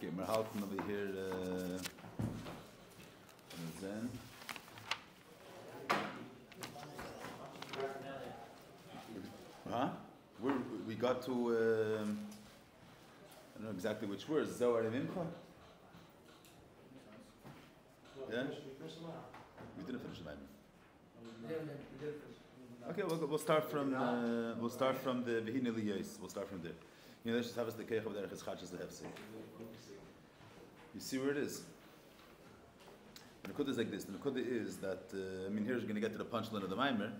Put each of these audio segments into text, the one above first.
Okay, we're halting over here. Then. Huh? We got to. I don't know exactly which words. Zohar and Mincha. Yeah. We didn't finish the Bible. Okay, we'll start from the V'hinei Liyos. We'll start from there. You know, let's just have us the keich of the Chachas lehefsek. You see where it is. The Nekuda is like this. The Nekuda is that here we're going to get to the punchline of the Maimer,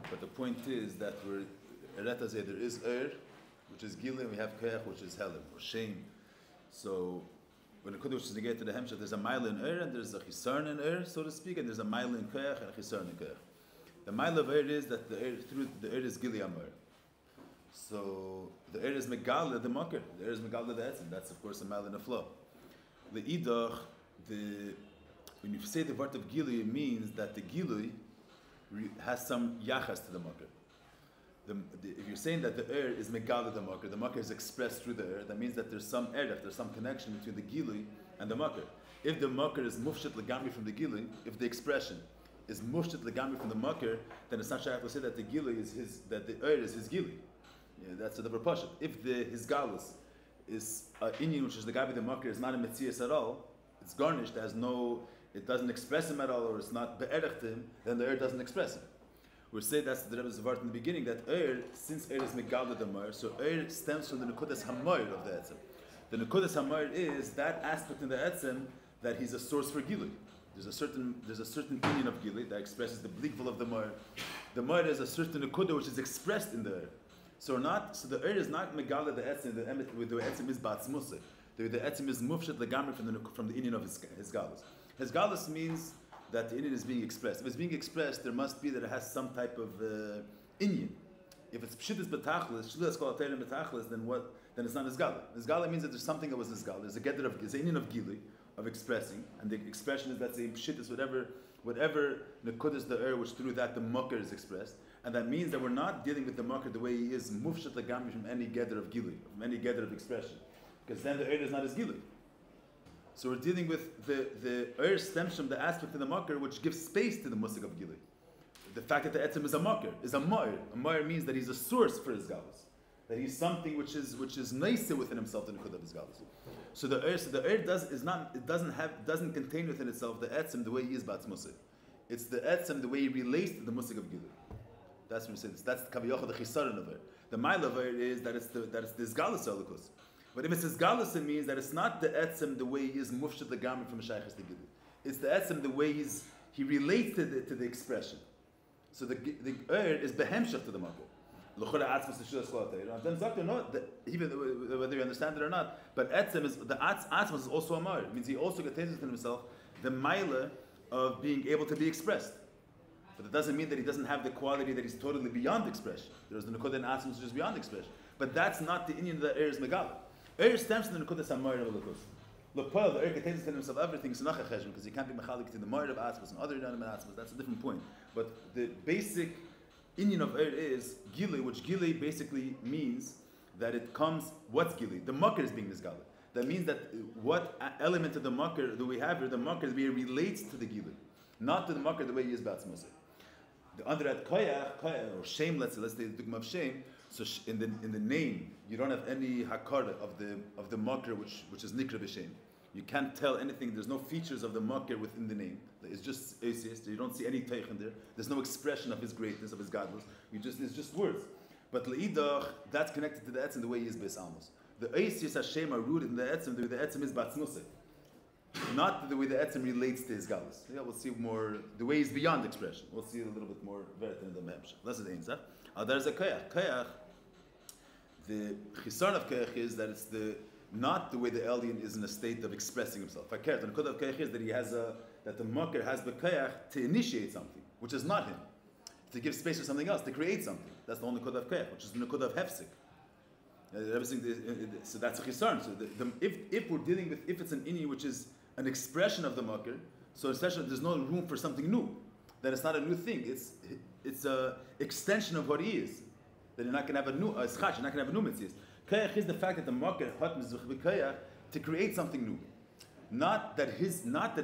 but the point is that we're Ereta say there is which is Gila, and we have keich, which is Helim or shame. So when the Nekuda which is going to get to the Hemshech, there's a mile in and there's a chisarn in so to speak, and there's a mile in keich and a chisarn in keich. The mile of is that through the is Gili Amar. So the is Megala the Makar. The is Megala the Etzim. That's of course a mile in the flow. The Idach, when you say the word of Gili, it means that the Gili has some yachas to the Makar. If you're saying that the is Megala the Makar is expressed through the that means that there's some erech, there's some connection between the Gili and the Makar. If the Makar is mufshat legami from the Gili, if the expression is mufshat legami from the Makar, then it's not shaykh to say that the Gili is his, that the is his Gili. Yeah, that's the Pashat. If his galus is Inyan, which is the Gabi the Makar, is not a Metzias at all, it's garnished, it doesn't express him at all, or it's not be'erech to him, then the doesn't express him. We say that's the Rebbe's Zavart in the beginning, that since is Megalda the Mar, so stems from the Nekudas Hamar of the Etzem. The Nekudas Hamar is that aspect in the Etzem that he's a source for Gili. There's a certain Inyan of Gili that expresses the Blikvul of the Mar. The Mar is a certain Nekuda which is expressed in the So the is not Megala the Etzem, the Etzem is Batzmusik. The Etzem is Mufshat Legamri from the Inyan of his Galus. His Galus means that the Inyan is being expressed. If it's being expressed, there must be that it has some type of Inyan. If it's Pshitis Betachlis, Shlias Kolaterim Betachlis, then it's not his Gala. His Gala means that there's something that was his Gala. There's a Gedder of there's an Inyan of Gili, of expressing, and the expression is that same Pshitis, whatever Nekudas the which through that the Makar is expressed. And that means that we're not dealing with the Makar the way he is mufshat legami from any gather of gili, from any gather of expression, because then the is not as gili. So we're dealing with the stems from the aspect of the Makar which gives space to the musik of gili. The fact that the etzem is a Makar, is a Mair. A Mair means that he's a source for his galus, that he's something which is nice within himself the nikud of his galus. So the doesn't contain within itself the etzem the way he is batz musik. It's the etzem the way he relates to the musik of gili. That's when we say this. That's the kaviyocha, the chisaron of it. The mile of it is that it's this galus elikus. But if it's this galus, it means that it's not the etzem the way he is mufshat the garment from shaychas to gili. It's the etzem the way he relates to the expression. So the is behemshach to the makor. L'chora atzmas l'shulas kolateir. Then zakter no, even whether you understand it or not, but etzem is the atzmas is also a mar. It means he also contains within himself the mile of being able to be expressed. But it doesn't mean that he doesn't have the quality that he's totally beyond expression. There's the Nekuda and Atzim which is just beyond expression. But that's not the Inyan that is Megala. Stems from the Nekuda Samar of Lukus. L'poil, the contains within himself everything, so not a cheshbon, because he can't be mechalik to the Mar of Atzmas and other Inanim and Atzmas. That's a different point. But the basic Inyan of is Gili, which Gili basically means that it comes, what's Gili? The Makar is being Nizgala. That means that what element of the Makar that we have here, the Makar is being relates to the Gili, not to the Makar the way he is Batzmusik. Under that koyach or shame, let's say the dogma of shame. So in the name, you don't have any hakara of the makar which is nikra b'shem. You can't tell anything. There's no features of the makar within the name. It's just atheist. You don't see any teich in there. There's no expression of his greatness, of his godless. It's just words. But leidach, that's connected to the etzem the way he is beis almos. The atheist Hashem are rooted in the etzem. The way the etzem is batznusik. Not the way the etzem relates to his galus. Yeah, we'll see more. The way he's beyond expression. We'll see a little bit more verit in the memshach. That's the answer. There's a koyach. Koyach. The chisaron of koyach is that it's not the way the alien is in a state of expressing himself. The nekuda of koyach is that the makar has the koyach to initiate something, which is not him, to give space for something else, to create something. That's the only nekuda of koyach, which is the nekuda of hefsek. So that's a chisaron. So if we're dealing with it's an ini which is an expression of the makar, so especially there's no room for something new. Then it's not a new thing. It's a extension of what he is. Then you're not going to have a new schach. You're not going to have a new mitzvah. Koyach is the fact that the makar to create something new. Not that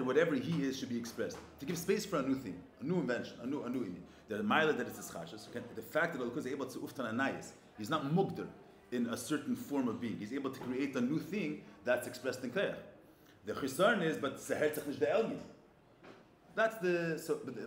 whatever he is should be expressed. To give space for a new thing, a new invention, a new inyan. The mile that is ischashus. The fact that Elokus is able to uftan anayis, he's not mugder in a certain form of being. He's able to create a new thing that's expressed in koyach. The chisarn is, but seherzach nish the elyon. That's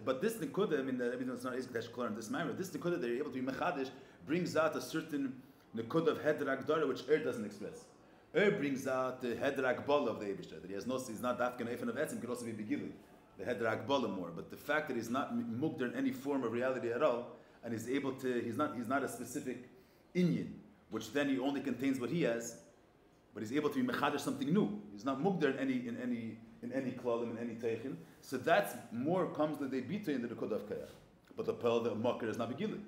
but this nekuda, I mean, it's not easy to clear in this manner. This nekuda they're able to be mechadish brings out a certain nekuda of hedrak dara which doesn't express. Brings out the hedrak bala of the Eibishter, that he's not dafkan efen of etzim, can also be begilu, the hedrak bala more. But the fact that he's not mugder in any form of reality at all, and he's able to, he's not a specific inyan, which then he only contains what he has, but he's able to be mechadish something new. He's not mugder in any klalim, in any teichin. So that's more comes the debita in the nekuda of kayach. But the pearl, the makar is not begilu.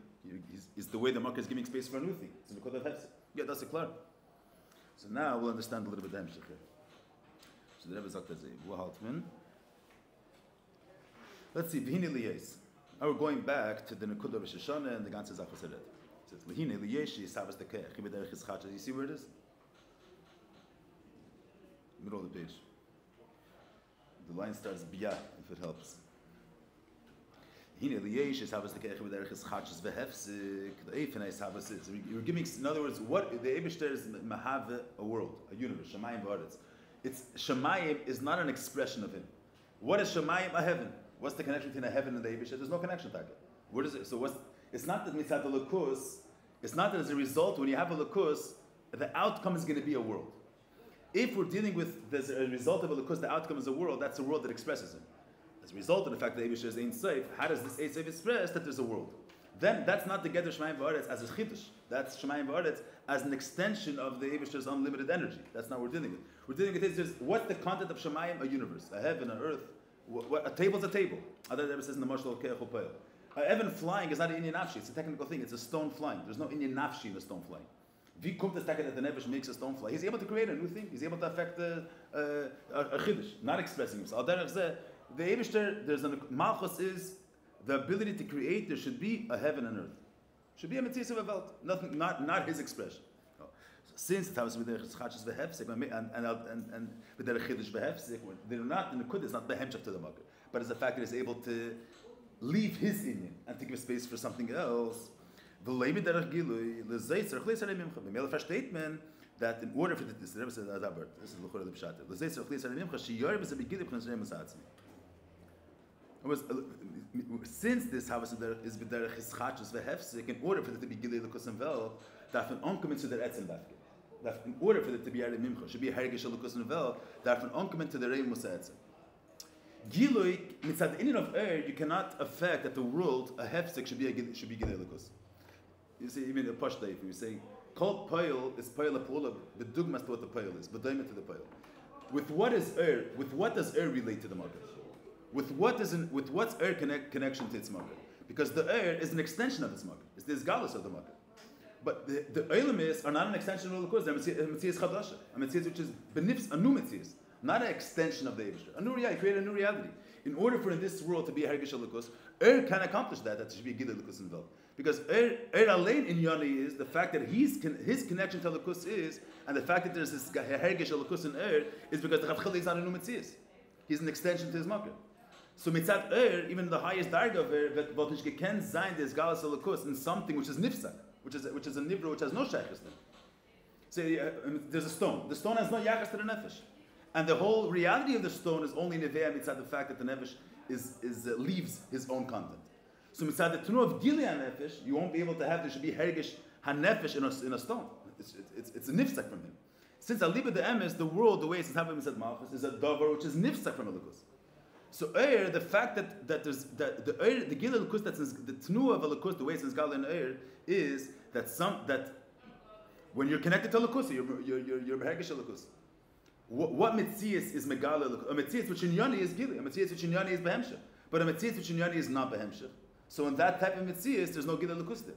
It's the way the makar is giving space for a new thing. It's the nekuda of hefsek. Yeah, that's a clear. So now we'll understand a little bit the Hamshech here. So the Rebbe sagt das eben. Let's see, V'hine liyes. Now we're going back to the Nekuda of Rosh Hashanah and the ganze Zach was It says, V'hine liyes, yisavas tekeach, b'derech yischach. You see where it is? Middle of the page. The line starts biyah, if it helps. We're giving, in other words, what the Eibishter is mahave a world, a universe, Shemayim v'aretz. It's Shemayim is not an expression of him. What is Shemayim? A heaven. What's the connection between a heaven and the Eibishter? There's no connection to it. What is it? So it's not that mitzad l'kus. It's not that as a result, when you have a l'kus, the outcome is going to be a world. If we're dealing with as a result of a l'kus, the outcome is a world. That's a world that expresses him. As a result of the fact that Eibishter is Ein Seif, how does this Ein Seif express that there's a world? Then that's not the Geder Shemayim V'aretz as a Chiddush. That's Shemayim V'aretz as an extension of the Eibishter's unlimited energy. That's not what we're dealing with. We're dealing with this. What's the content of Shemayim? A universe, a heaven, an earth. A table's a table. Other than says in the Mashal Keach U'Poel. A heaven flying is not an Inyan Nafshi. It's a technical thing. It's a stone flying. There's no Inyan Nafshi in a stone flying. Wie kommt das that the Nevesh makes a stone fly? He's able to create a new thing. He's able to affect a Chiddush, not expressing himself. The Eibishter, there's Malchus is the ability to create. There should be a heaven and earth. Should be a Metzias of a Welt. Nothing, not his expression. So, since it happens with the Chachas v'Hefsek and with the Chiddush v'Hefsek, they're not in the Kud. It's not the Hemshach to the Makar, but it's the fact that he's able to leave his inyan and to give space for something else. The Levi derech Gilui lezeitzer chleisarei mimcha. B'mela versteht man that in order for this, the Rebbe says Adabert. This is l'chora the Pshat. Lezeitzer chleisarei mimcha sheyar b'zeh begilui b'chnei masatzmi. Since this Havas is b'derech hischachus v'hefsek, in order for it to be gilui l'kus and vel, darf an onkommen to the etzem dafke. In order for it to be yarei mimcha, should be a hergish l'kus and vel, darf an onkommen to the rei musa etzem. Gilui mitzad the inyan of you cannot affect that the world a hefsek should be gilui l'kus. You see, even the Pashta, if you say, Kol Poil is Poil Apula, the Dugmas to what the Poil is, but Daima to the Poil. With what does relate to the market? With what's connection to its market? Because the is an extension of its market. It's the Isgalus of the market. But the Eilemis are not an extension of the Kuz. They're a Metzias Chadasha, a Metzias which is benifs, a new Metzias, not an extension of the Eibishter. A new reality, create a new reality. In order for in this world to be a Hergish Alakus, can accomplish that there should be a Gidel Alakus involved. Because Alain in Yoni is the fact that his connection to Alakus is, and the fact that there's this Hergish Alakus in is because the Chavchil is not a new Metzias. He's an extension to his market. So mitzat even the highest darga of what nicht gekennt sein des Galas Alakus in something which is nifsak, which is a nivra which has no shaykhs. So there's a stone. The stone has no yachas to the nefesh. And the whole reality of the stone is only neveh mitzad the fact that the nefesh leaves his own content. So mitzad the tunu of Gilead nefesh, you won't be able to have. There should be hergish hanefesh in a stone. It's a nifsak from him. Since aliba the emes, the world, the way it's happening mitzad malchus, is a davar which is nifsak from Alakus. So the fact that there's the Gilead Alakus that's the tnu of Alakus, the way it's in Zgal and is that when you're connected to Alakus, you're hergish Alakus. What Metzias is Megala? A Metzias which in Yoni is Gili, a Metzias which in Yoni is Behemshech, but a Metzias which in Yoni is not Behemshech. So in that type of Metzias, there's no Gili Lukus there.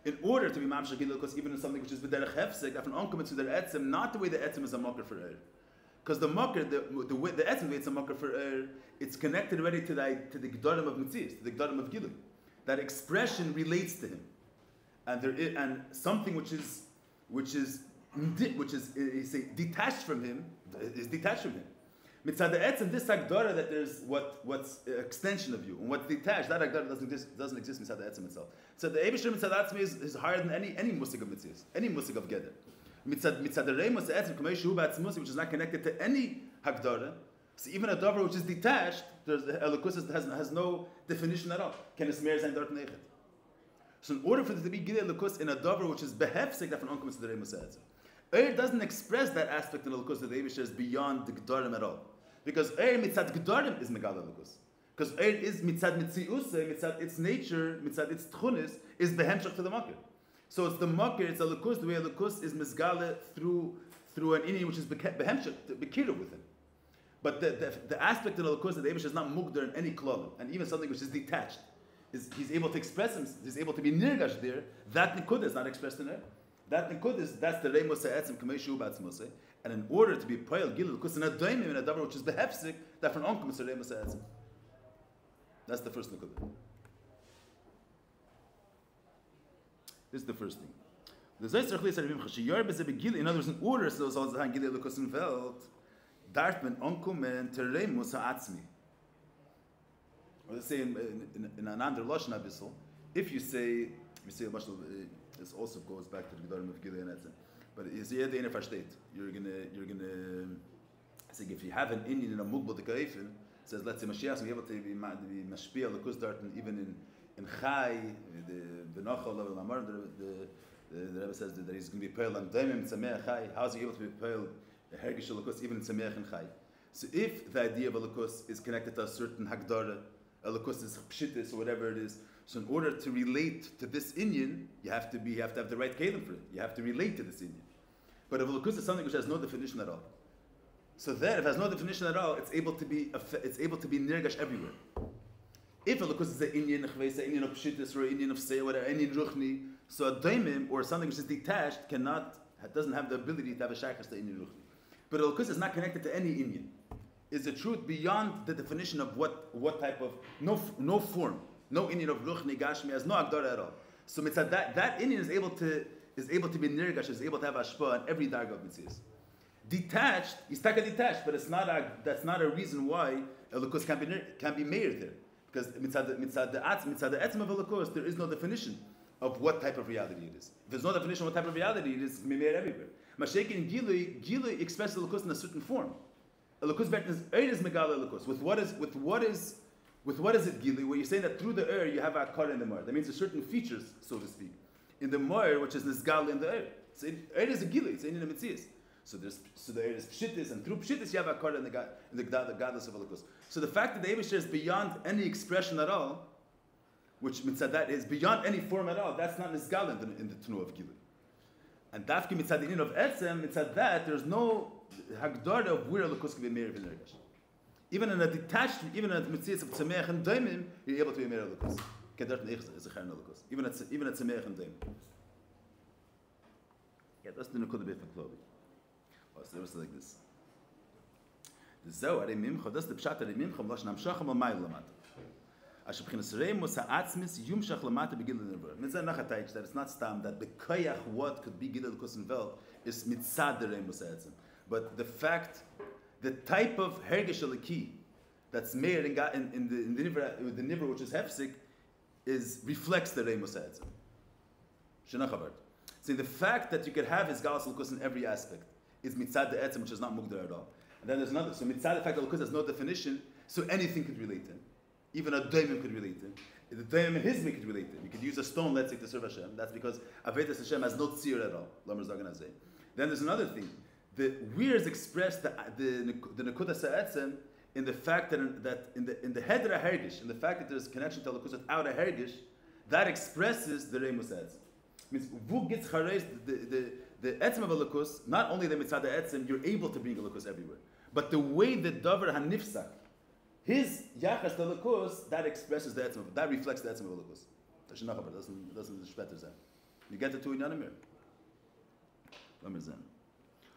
In order to be Mamshech Gili Lukus, even in something which is B'derech Hefsek, after an onkommen to the Etzem, not the way the Etzem is a mocker for because the mocker, the way the Etzem it's a mocker for it's connected already to the Gedolim of Metzias, to the Gedolim of Gili. That expression relates to him, and something which is which is detached from him, is detached from him. Mitzad ha'etzem, this Hagdara that there's what's extension of you, and what's detached, that Hagdara doesn't exist Mitzad ha'etzem itself. So the Eibishter Mitzad ha'etzem is higher than any musig of Mitzias, any musig of Geder. Mitzad ha'reim ha'etzem, kamei shehu ba'atzmusi, which is not connected to any Hagdara. So even a davar which is detached, Elokus has no definition at all. Can a smear zayin dort nechet? So in order for there to be Gidei Elokus in a davar which is behefsek, that from onkum mitzad ha'reim ha'etzem. Eir doesn't express that aspect in Elokus that the Eibishter is beyond the Gdarim at all. Because Eir mitzad Gdarim is Megal Elokus. Because Eir is mitzad mitziuse, mitzad its nature, mitzad its tchunis, is behemshach to the makir. So it's the makir, it's Elokus, the way Elokus is mizgale through an inyan which is behemshach, bekiruv with him. But the aspect in Elokus that the Eibishter is not mugdar in any klal, and even something which is detached, he's able to express him, he's able to be nirgash there, that nikud is not expressed in Eir. That nikud that's the reimos ha'etzem kamei shehu ba'atzmosei, and in order to be poyel gilul because in a doimim in a davar which is behefsik, that from onkum is the reimos ha'etzem. That's the first nikud. This is the first thing. The zayis rechli sarim chashiyar b'ze begil. In other words, in order so soll sein gilul lukus in Welt, darf man onkum and to reimos ha'atzmi. Or let's say in an under lashon abyssal, if you say a much. This also goes back to the Gedarim of Gilei and Etzem. But is the Eder versteht. You're gonna say if you have an Indian in a Mugbal de Kaifin, says let's say Mashiach is able to be mashpia lekus darten even in Chai, the Benachal level Amar, the Rebbe says that he's going to be peil and daimim tzameach Chai. How is he able to be peil hergish lekus even in tzameach and Chai? So if the idea of a lekus is connected to a certain Hagdara, a lekus is pshitis or whatever it is. So in order to relate to this inyan, you have to have the right kelim for it. You have to relate to this inyan. But if a lukus is something which has no definition at all, so then if it has no definition at all, it's able to be nirgash everywhere. If a lukus is an inyan of chveisa, inyan of pshitis, or inyan of say whatever, inyan ruchni, so a daimim or something which is detached doesn't have the ability to have a shaykhs to inyan ruchni. But a lukus is not connected to any inyan. Is the truth beyond the definition of what type of no form. No Indian of Ruchni Gashmi has no Agdara at all. So mitzad that Indian is able to be nirgash, is able to have ashpa on every darga of mitzvahs. Detached, he's taka detached, but that's not a reason why Elokus can be Meir there. Because mitzad the etzem of Elokus, there is no definition of what type of reality it is. If there's no definition of what type of reality it is, it's Meir everywhere. Mashaykin and Gilui expresses Elokus in a certain form. Elokus is Megala Elokus. With what is it Gili? Where you're saying that through the air you have a akar in the Moir. That means there's certain features, so to speak, in the Moir, which is Nizgal in the air. So air is a Gili, it's in the Metzias. So the air is Pshitis, and through Pshitis you have a akar in the Gadlus of Elokus. So the fact that the Eibishter is beyond any expression at all, which mitzad that is beyond any form at all, that's not Nizgal in the Tnu of Gili. And Dafki mitzad the of Etzem, mitzad that, there's no Hagdara of where Elokus can be Meir v'Nergash. Even in a detached, even in a mitzvah of tzameach and daimim, you're able to be Meir Elokus. Kedart neich is a chayr Elokus. Even at tzameach and daimim. Yeah, that's the nekuda beit v'klovi. Oh, so it was like this. The Zohar Mimcha, that's the pshat Mimcha, Mlashon Hamshach Mamayil Lamata. Asher b'chinas reimus ha'atzmis yumshach lamata begil l'nivra. Mitzvah nachatayich that it's not stam that the koyach what could be gidel Elokus in Welt is mitzad the reimus ha'atzim. But the fact, the type of hergish alaki that's made in the nivra which is hefsik reflects the reimus ha'atzim. Shenachavart. So the fact that you could have his galas Elokus in every aspect is mitzad the etzim, which is not mugdar at all. And then there's another. So mitzad the fact that Elokus has no definition, so anything could relate to him. Even a daimim could relate to him. The daimim in his could relate to him. You could use a stone, let's say, to serve Hashem. That's because Avedas Hashem has no tzir at all. Then there's another thing. The where is expressed the nekuda sa'etzem in the fact that in the hedra hergish, in the fact that there's connection to Elokus without a hergish, that expresses the reimus etzem. Means vu gets chareis the etzem of Elokus, not only the mitzvah etzem, you're able to bring Elokus everywhere, but the way the davar hanifsak, his yachas to Elokus, that expresses the etzem, that reflects the etzem of Elokus. Doesn't shvetter that. You get the two in Yanamir.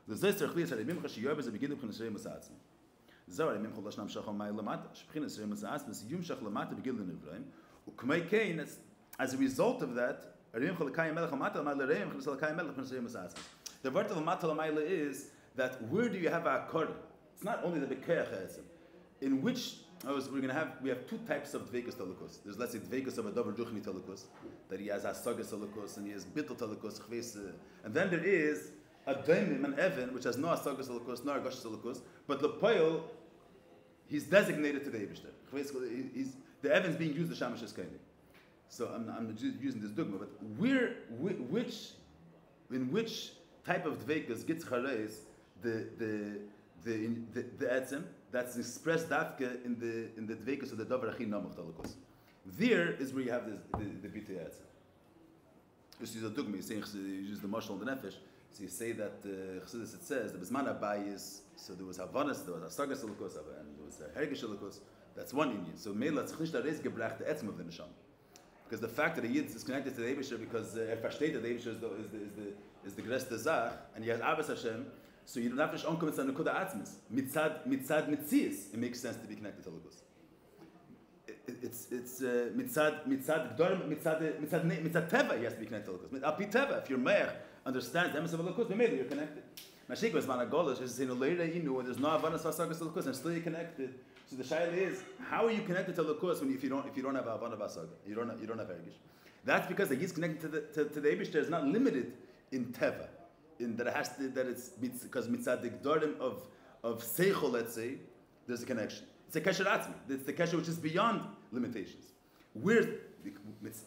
The Zayster Chli said, "Mimcha shiyor bez begin b'chinas reimus ha'atzmi." Zohar Mimcha lashon hamshach Mamayil lamata. B'chinas reimus ha'atzmi yumshach lamata begin l'nivraim. U'kmei kein, as a result of that, The word of Matalamayla is that where do you have a akara? It's not only the bekeach etzem, in which we have two types of dveikus talikus. There's, let's say, dveikus of a davar duchni talikus, that he has asagas talikus and he has bittul talikus, and then there is a daimim, an evan, which has no asagas talikus, no argash talikus, but lepoil, he's designated to the Eibishter. The evan's being used the shamash eskayim. So I'm using this dogma, but in which type of dveikus gets chareis the etzem that's expressed dafke in the dveikus of the davar achi namach talikus. There is where you have the bitei etzem. Just use a dogma. You use the mashal and the nefesh. So you say that Chassidus, it says the bisman abayis. So there was havanas, there was asagas talikus, and there was hergish talikus. That's one union. So meila tzchnish dareis gebracht the etzem of the neshama. Because the fact that the Yid is connected to the Eibishter, because versteht that the Eibishter is the größte Zach, and he has Abbas Hashem, so you don't have to onkommen to Nekuda Atzmis. Mitzad Mitzias, it makes sense to be connected to Lugos. It's mitzad Teva, he has to be connected to Lugos. Api Teva, if your Meir understands the emes of Lugos, maybe you're connected. Mashik was Managolish, is saying, later you know, there's no Avanas Vasagas to Lugos, and still you're connected. So the shaila is, how are you connected to Lukus if you don't have Havana Vasaga? You don't have Ergish. That's because the Yid's connected to the Eibishter is not limited in Teva, in that it has to, that it's because mitzad the gdorim of Seichel, let's say, there's a connection. It's a kesher atzmi. It's the kesher which is beyond limitations. When it's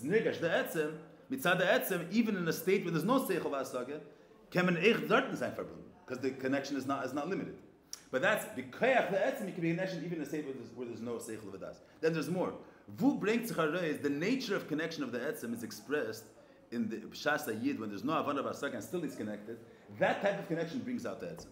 nirgash the etzem, mitzad the etzem, even in a state where there's no Seichel Vasaga, can an eich dorten sein verbunden, because the connection is not limited. But that's the koyach the etzem. You can be a connection even in a state where there's no seichel v'das. Then there's more. Vu brings is the nature of connection of the etzem is expressed in the Shasa Yid when there's no avana v'asag and still he's connected. That type of connection brings out the etzem.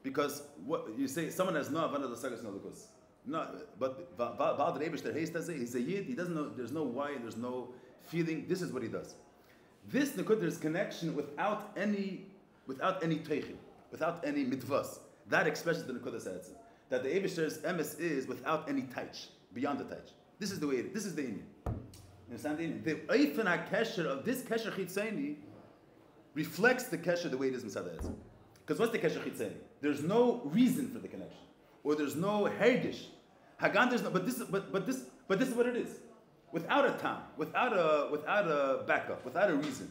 Because what you say, someone has no avana v'asag, no lukus. No, but Baal the Eibishter he's a Yid. He doesn't know. There's no why. There's no feeling. This is what he does. This nekud, there's connection without any teichim, without any mitvas. That expresses the Nekudas Etzem. That the Eibishter's emes is without any taich, beyond the taich. This is the way it is. This is the Indian. You understand the Indian? The Eifen HaKesher of this Kesher Chitzeni reflects the Kesher the way it is inside the Etzem. Because what's the Kesher Chitzeni? There's no reason for the connection. Or there's no hergish. Hagan, there's no, but this is what it is. Without a tam, without a backup, without a reason.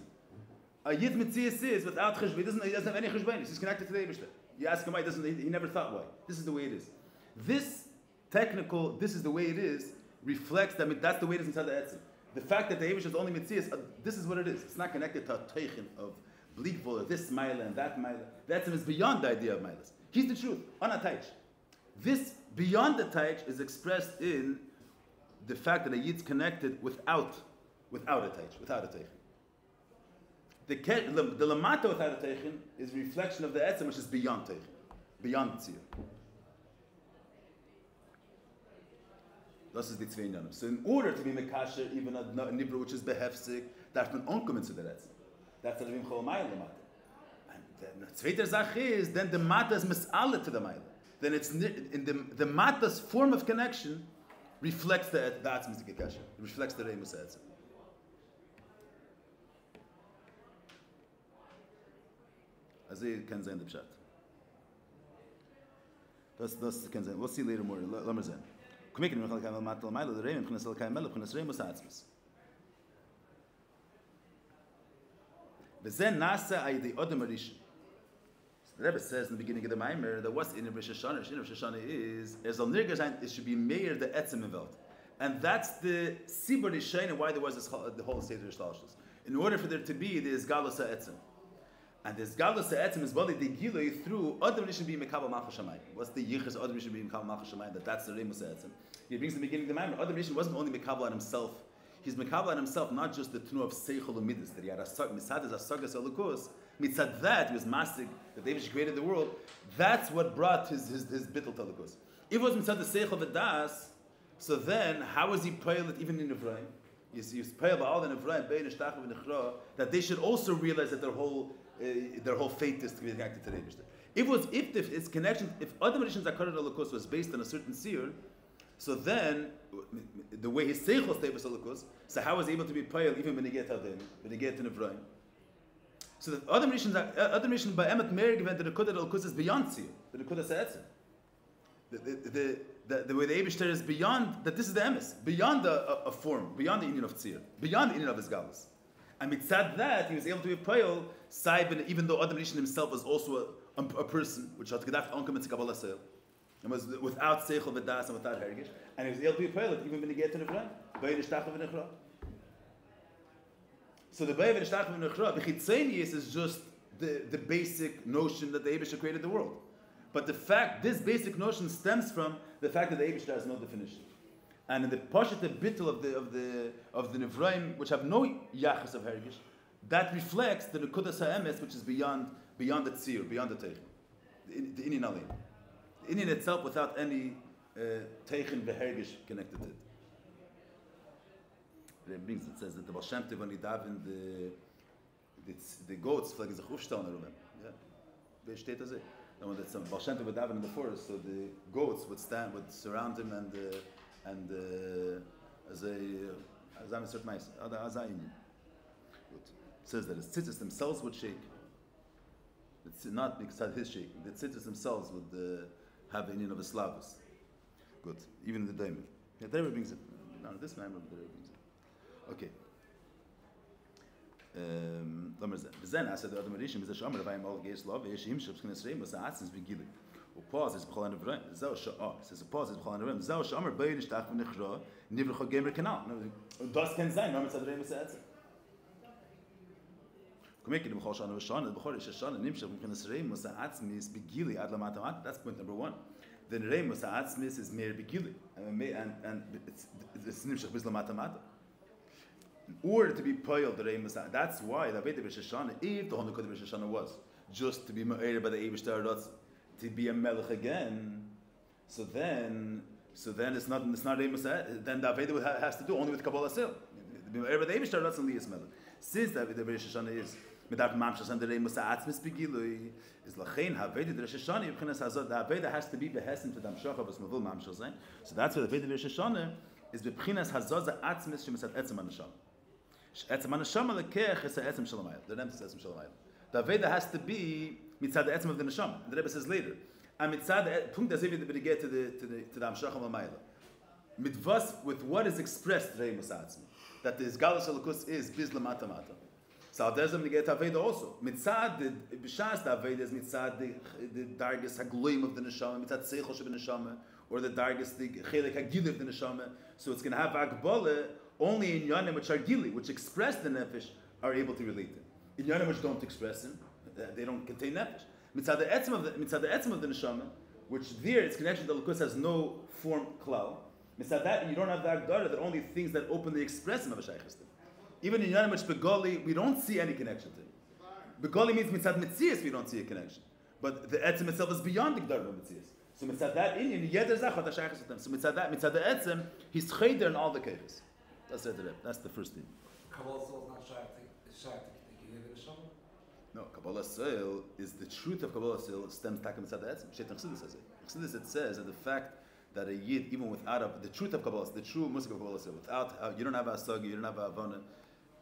A Yid Mitzias is without cheshbon. He doesn't have any cheshbon. He's connected to the Eibishter. You ask him why he never thought why. This is the way it is. This is the way it is, reflects that that's the way it is inside the Etzem. The fact that the Eibishter is only Mitzias, this is what it is. It's not connected to a teichin of bleakvul or this Maila and that Maila. The Etzem is beyond the idea of Mailas. He's the truth, on a taich. This beyond the taich is expressed in the fact that a Yid's connected without a taich, without a teichin. The lamata without a teichin is a reflection of the etzem which is beyond teichin, beyond tzir. This is the tzvei inyanim. So in order to be mekasher, even a nibra which is behefzik, darf man onkommen zu der etzem. That's the ravim chol mayel lamata. And the zweite Sache is, then the mata is mis'ale to the mayel. Then it's in the mata's form of connection reflects the atzmistic kasher. It reflects the reimus etzem. Also kann sein der Pshat. Das kann sein. We'll see later more. Lass mal sehen. Komm ich noch einmal matel mal der Reim, kann kein Mel, kann es Reim Satzmis. Wir sehen nasa ay die Odemerish. The Rebbe says in the beginning of the Maimer that what's in the Rosh Hashanah, Rosh Hashanah is on Nirgazain, it should be Meir the Etzem Evelt. And that's the Sibur Rishain and why there was the whole state of Rishlashus. In order for there to be, there is Galus Etzem. And this Galus Etzem is body the Gilui through Adam Rishon being Mekabel Malchus Shamayim. What's the Yichus Adam Rishon being Mekabel Malchus Shamayim? That's the Remus Etzem. He brings in the beginning of the Maimer. Adam Rishon wasn't only Mekabel on himself. He's Mekabel on himself, not just the Tnu of Seichel Umidis, that he had a Misad is a Sagas Elukus. Mitzad that he was Masig, that David created the world. That's what brought his Bittul Elukus. If it was Mitzad the Seichel V'das, so then how was he pilot even in Ephraim? He's pilot all in Ephraim, Bein Eshtach V'Nechra, that they should also realize that their whole fate is to be connected to the Eibishter. If its connection, if Adam Rishon's Akarat Elukus was based on a certain seer, so then the way his Seichel stayed with Elukus, so how was he able to be pilot even when he get out there, when he get in Ephraim? So the other Rishon by Emet Meir given the Nekuda Elkus is beyond Tzir, the Nekuda Se'etzim. The way the Eibishter is beyond, that this is the emes, beyond a form, beyond the union of Tzir, beyond the union of his galus. And mitzad that, he was able to be Poyel, Saibin, even though Adam Rishon himself was also a person, which had Gedach Onkem and Kabbalah Seil, and was without Seichel V'das and without Hergish, and he was able to be Poyel, even when he get to the Nefra, Bayin Ishtachov V'Nechra. So the Bayin Ishtachov V'Nechra, the Chitzenius is just the basic notion that the Eibishter created the world. But the fact, this basic notion stems from the fact that the Eibishter has no definition. And in the Pashat Bittul of the Nevraim, which have no Yachas of Hergish, that reflects the Nekudas HaEmes, which is beyond the Tzir, beyond the Teichen, the Inyan Alim. The Inyan itself without any Teichen v'Hergish connected to it. It says that the Baal Shem Tov, when he davened the goats, like a Chufstal Nerubim. Yeah, they steht as it. And when the Baal Shem Tov would daven in the forest, so the goats would surround him and as I'm a certain mice, as I in. It says that his tzitzis themselves would shake. It's not because of his shaking. The tzitzis themselves would have the union of a slavus. Good. Even the daimon. Yeah, the Rebbe brings it. No, this man, the Rebbe brings it. Okay. Then I said the other Marishim is a shomer vayim all geis love. Yesh himshus knesreim was atzins begili. Pause is b'chol anevraim. Zeh shah. Says a pause is b'chol anevraim. Zeh shomer bayin ishtach v'nechra nivrecha gemer kanal. Das can sein. Warum tzadreim is atzin? Kumeki b'chol shana v'shana b'chol ish shana nimshus knesreim was atzmis begili ad lamatamat. That's point number one. Then reim was atzmis is mer begili and it's nimshus b'zlamatamat. In order to be poyel the reim, that's why the Aveda B'Shashana, if the Honukah B'Shashana was just to be ma'ir by the Eibishter, to be a melech again, so then it's not reim. Then the Aveda has to do only with Kabbalah Sil. To be ma'ir by the Eibishter, that's only a melech. Since the Aveda B'Shashana is midat mamshas and the reim atzmis begilui is lachein Aveda B'Shashana. Yibchinas hazot the Aveda has to be behesin to the Hamshach of Mavul mamshas. So that's why the Aveda B'Shashana is b'chinas hazot the atzmis shemisat etzem anasham. The Aveda has to be mitzad the etzem of the neshama. The Rebbe says later, and mitzad the punkt as if we get to the Hamshach of Mamayla. Mitvas with what is expressed reimus atzmi, that the Isgalus Elokus is bizla mata mata. So there's them to get Aveda also. Mitzad the b'shas the Aveda is mitzad the dargis hagloim of the neshama, mitzad seichel of the neshama, or the dargis the chelik hagil of the neshama. So it's going to have agbole. Only in Yanim which are gili, which express the nefesh, are able to relate it. In Yanim which don't express him, they don't contain nefesh. Mitzad the etzem of the neshama, which there its connection to the lukus has no form klal. Mitzad that you don't have the agdara, that only things that openly express him have a shaykhis. Even in Yanim which begoli, we don't see any connection to it. Begoli means mitzad mitzias, we don't see a connection. But the etzem itself is beyond the gdar of mitzias. So mitzad that in yeder zachot ha shaykhis them. So mitzad the etzem, he's cheder in all the cases. That's the first thing. Kabbalah Soul is not shy to give it a shovel? No, Kabbalah Soul is the truth of Kabbalah Soul stems takim mitzad etzem. Shaitan Chassidus says it. Chassidus it says that the fact that a yid, even without the truth of Kabbalah, the true music of Kabbalah Soul, without you don't have a sagi, you don't have a avana,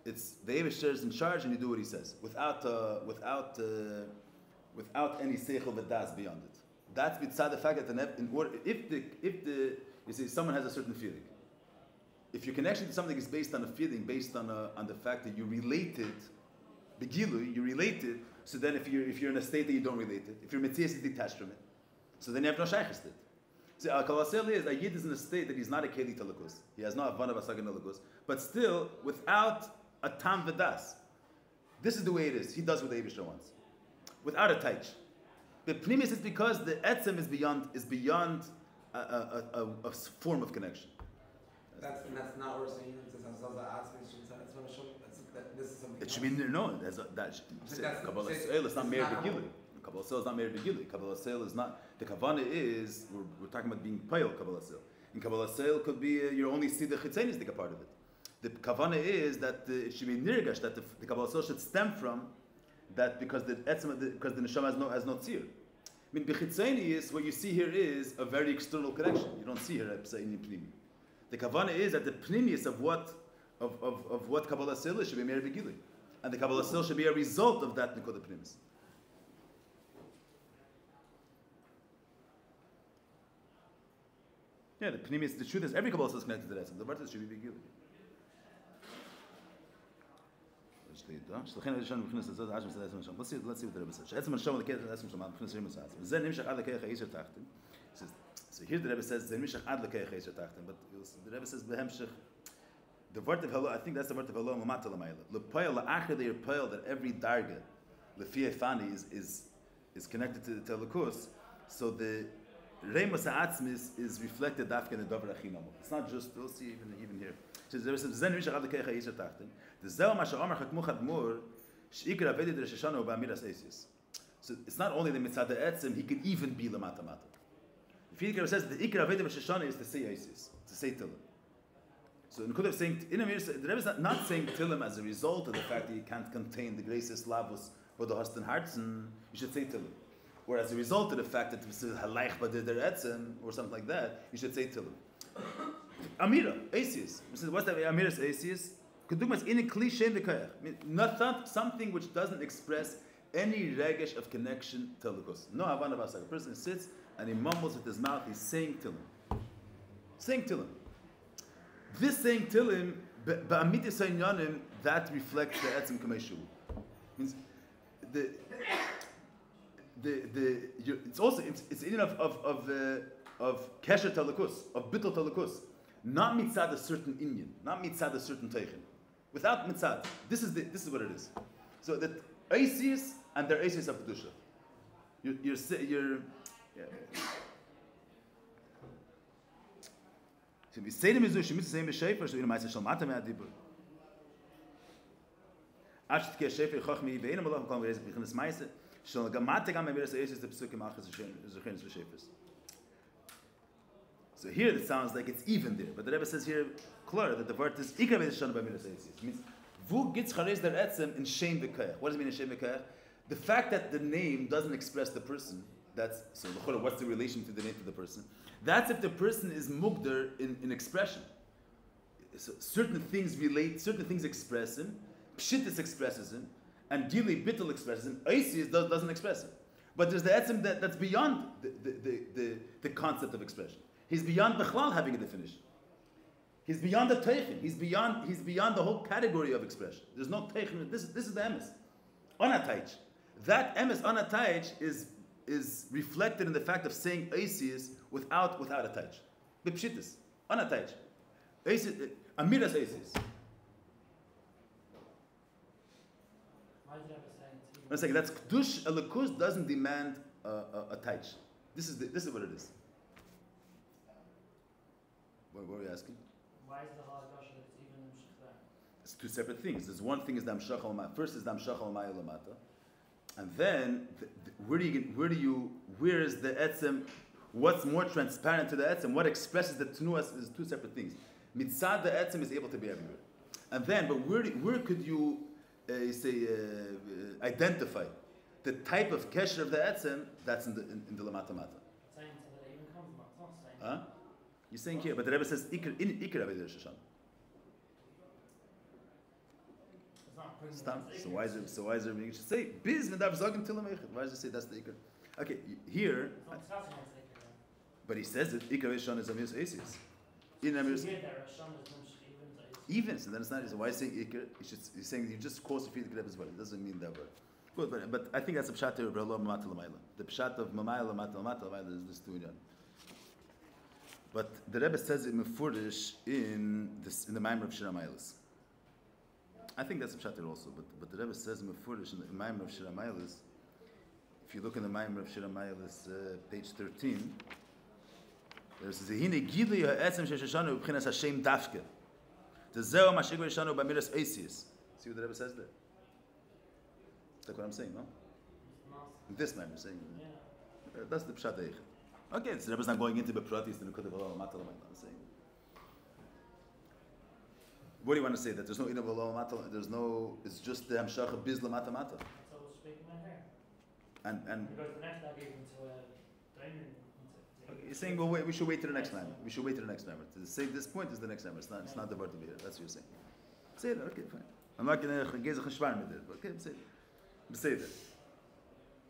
it's the Eibishter is in charge and you do what he says without any seichel v'das beyond it. That's mitzad the fact that if you see someone has a certain feeling. If your connection to something is based on a feeling, based on the fact that you relate it, begilu, you relate it. So then, if you're in a state that you don't relate it, if your mitzias is detached from it, so then you have no shaykhis to it. So al-kalasel is a yid is in a state that he's not a keli talakus. He has no avana v'asagan talakus, but still without a tam v'das. This is the way it is. He does what the Eibishter wants, without a taich. But pnimis is because the etzem is beyond a form of connection. That's not what we're saying. It should be no. Kabbalah Soul is not Meir Begili. Kabbalah Soul is not Meir Begili. Kabbalah Soul is not. The Kavana is we're talking about being payil Kabbalah Soul. In Kabbalah Soul could be you only see the Chitzain is the part of it. The Kavana is that it should be nirgash that the Kabbalah Soul should stem from that because the neshama has no tzir. I mean, b'chitzaini is what you see here is a very external connection. You don't see here a in pnimi. The kavana is that the pnimius of what Kabbalah Soul should be Meir Begili. And the Kabbalah still should be a result of that Nikuda Pnimis. Yeah, the Pnimis, the truth is every Kabbalah is connected to that. The Vartas should be Begili. Let's see what the Rebbe says. So here the Rebbe says, but the Rebbe says, the word of hello, I think that's the word of hello, that every darga, lefiyefani, is connected to the Lukus. So the Remus Ha'atzmis is reflected after the Dover Achinamo. It's not just, we'll see even here. So the Rebbe says, so it's not only the mitzvah etzim, he could even be lamata mata. The Rebbe says the ikra avedi b'sheshana is to say Isis, to say Tilim. So in Kudav saying, the Rebbe is not saying Tilim as a result of the fact that you can't contain the graces lavos or the hosten hartzen, you should say Tilim. Or as a result of the fact that it's halaych b'der etzim or something like that, you should say Tilim. Amira, Isis. What's that? Amira's Isis. Kedugmas in a cliche v'kayach. Not something which doesn't express any regesh of connection to Lukus. No Havana Vasak. A person sits and he mumbles with his mouth, he's saying Tilim. Saying Tilim. This saying Tilim, ba'amiti saynyanim, that reflects the Etzim Kameshu. Means it's also it's in of Kesher Talakus, of Bittul Talakus. Not mitzad a certain Inyan, not mitzad a certain Teichen. Without mitzad. This is what it is. So that Isis and their Isis of Kedusha. You're yeah. So we say the mizu shemit say me shefer so in meister shalmata me adibur. Acht ke shefer chachmi ve'ena malach kan gerezen beginnen meister shal gamate gam mir say is the psuke machas so chenes shefers. So here it sounds like it's even there, but the Rebbe says here clear that the word is ikar ve'shana by mir say it means vu gets chares der etzem in shem v'kayach. What does it mean in shem v'kayach? The fact that the name doesn't express the person, that's so. What's the relation to the name to the person? That's if the person is mugder in expression. So certain things relate, certain things express him, pshittis expresses him, and gili bittul expresses him. Isis doesn't express him. But there's the etzem that's beyond the concept of expression. He's beyond bechlal having a definition. He's beyond the teichen. He's beyond the whole category of expression. There's no teichen. This is the emes. Onataych. That emes onataych is reflected in the fact of saying Isis without a touch. Bipshitis. Onataych. Amiras Isis. One second. That's Kdush Elikus doesn't demand a touch. This is what it is. What were we asking? Why is the halakha that it's even המשך there? It's two separate things. There's one thing is the Hamshach al Ma'ah. First is the Hamshach al Ma'ah Lamata. And then, where is the etzem? What's more transparent to the etzem? What expresses the tenuas is two separate things. Mitzad the etzem is able to be everywhere. And then, but where could you identify the type of kesher of the etzem that's in the lamata mata? Saying so that it even comes from, it's not saying. Huh? You're saying here, but the Rebbe says ikar aved Rosh Hashanah. So why is there you should say biz medav zogin tilam echad? Why does it say that's the ikar? Okay, here. But he says that ikar Hashanah is amirs esis. In amirs. Even so, then it's not. So why is saying ikar? He's saying you just cause to feed the Rebbe as well. It doesn't mean that word. Good, but I think that's the pshat of Rabbi Mamata Lamayla. The pshat of Mamaya Lamata Lamayla is this two. But the Rebbe says it mefurish in the Maimer of Shira Mailis. I think that's a pshat also, but the Rebbe says mefurish in the Maimer of Shira Mailis. If you look in the Maimer of Shira Mailis, page 13, there says Hine Gili ha'etzem sheshashanu b'chinas Hashem dafke. The zeo mashigva yeshanu b'miras eisius. See what the Rebbe says there? That's what I'm saying, no? This Maimer saying. Yeah. That's the pshat eichel. Okay, the Rebbe's not going into the pratis and the kudav Allah matal. I'm saying. What do you want to say? That there's no inav Allah matal. There's no. It's just the hamshach biz lamata mata. So we're speaking right here. And because the next I gave into a diamond. Okay, you're saying well, wait. We should wait till the next time. We should wait till the next time. To say this point is the next time. It's not the word to be here. That's what you're saying. Say it. Okay, fine. I'm not going to give a cheshvan with it, but okay, say that.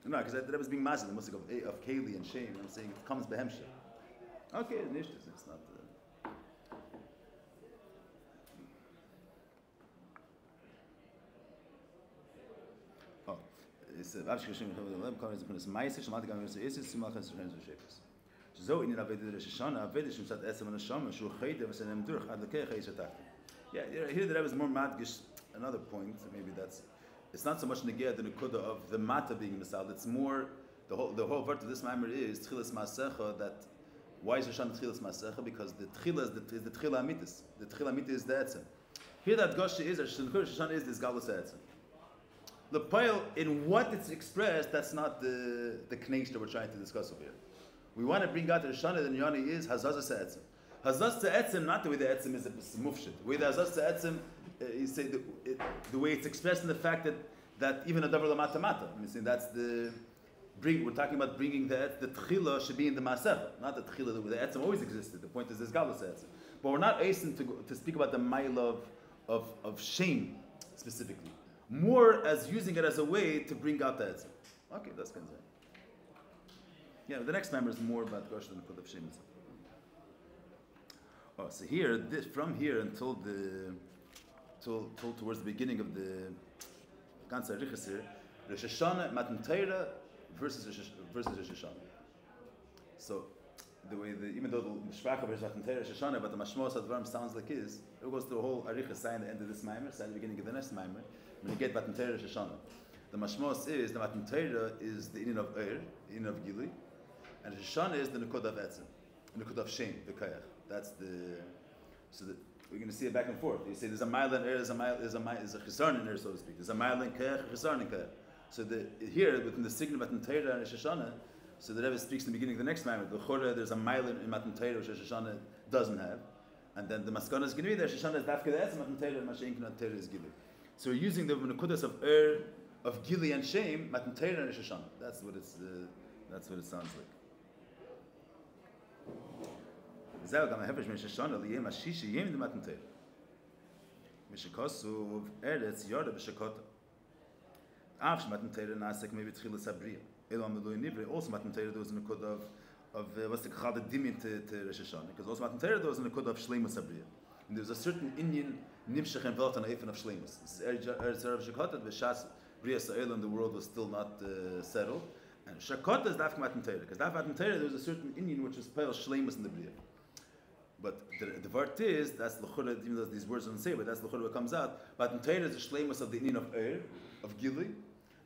No, because the Rebbe is being massive, the musik of keli and shame. I'm saying it comes behemshech. Okay, it's not. It's so in Avodah Shana, Avodah Shemsat Esem and Shama, Shul Chayde, and Em Durch, Ad Lekech Eishatach. Yeah, here the Rebbe is more madgish. Another point, maybe that's. It's not so much neged the nekuda of the mata being misal. It's more the whole part of this maimer is tchilas masecha. That why is Hashan tchilas masecha? Because the tchila is the tchila amitis. The tchila amitis is the etzem. Here that goshe is Hashan is this galus etzem. The pile in what it's expressed, that's not the knesh that we're trying to discuss over here. We want to bring out the Shana and Yoni is Hazaz Etzem. Hazaz Etzem, not the way the Etzem is mufshit. The way the Hazaz Etzem, you say the way it's expressed in the fact that even a davar lamata mata. I mean, that's we're talking about bringing the tchila should be in the masech, not the tchila the Etzem always existed. The point is this galus Etzem. But we're not asking to speak about the mile of shame specifically. More as using it as a way to bring out the Etzem. Okay, that's kind of it. Yeah, the next member is more about Gosh than Kod of Shem. Oh, so here, from here until towards the beginning of the Ganze Arichas here, Rosh Hashanah, Matan Torah versus Rosh Hashanah. So, the way even though the Mishpach of Matan Torah Rosh Hashanah, but the Mashmos Advarim sounds like is, it goes through the whole Arichas sign the end of this Maimer, sign the beginning of the next Maimer. When you get Matan Torah Rosh Hashanah, the Mashmos is the Matan Torah is the Inin of the Inin of Gili. And Hashanah is the Nekud of Etzem, the Nekud of Shem, the Kayach. That's we're going to see it back and forth. You say there's a mile in there's a Chisarn in there, so to speak. There's a mile in Kayach, a Chisarn in Kayach. So here, within the signal of Matan Torah and Hashanah, so the Rebbe speaks in the beginning of the next Maimer. The Chorah, there's a mile in Matan Torah which Hashanah doesn't have. And then the Maskana is going to be there. Hashanah is Dafka the Etzem, Matan Torah, and Mashiach Matan Torah is Gili. So we're using the Nekudas of Gili and Shem, Matan Torah and Hashanah. That's what it sounds like. זהו גם ההפרש בין שושנה ליום השישי יום דמתן תורה. משכוסוב ארץ יורדה בשקותה. אף שמתן תורה נעשה כמו בתחילת הבריאה. אלו המילוי נברא, also מתן תורה there was a nekuda of what's the called the dimin to Rosh Hashanah. Because also מתן תורה there was a nekuda of shleimus abria. And there's a certain Indian nimshach involved on the of shleimus. This is Eretz Yordeh b'shekota, v'shas bria sa'el and the world was still not settled. And shekota is dafka matn Torah. Because dafka matn Torah there's a certain Indian which is pale shleimus in the bria. But the vart is, that's l'chura, even though these words don't say, but that's l'chura what comes out. Matn Torah is the shleimus of the Indian of Gili.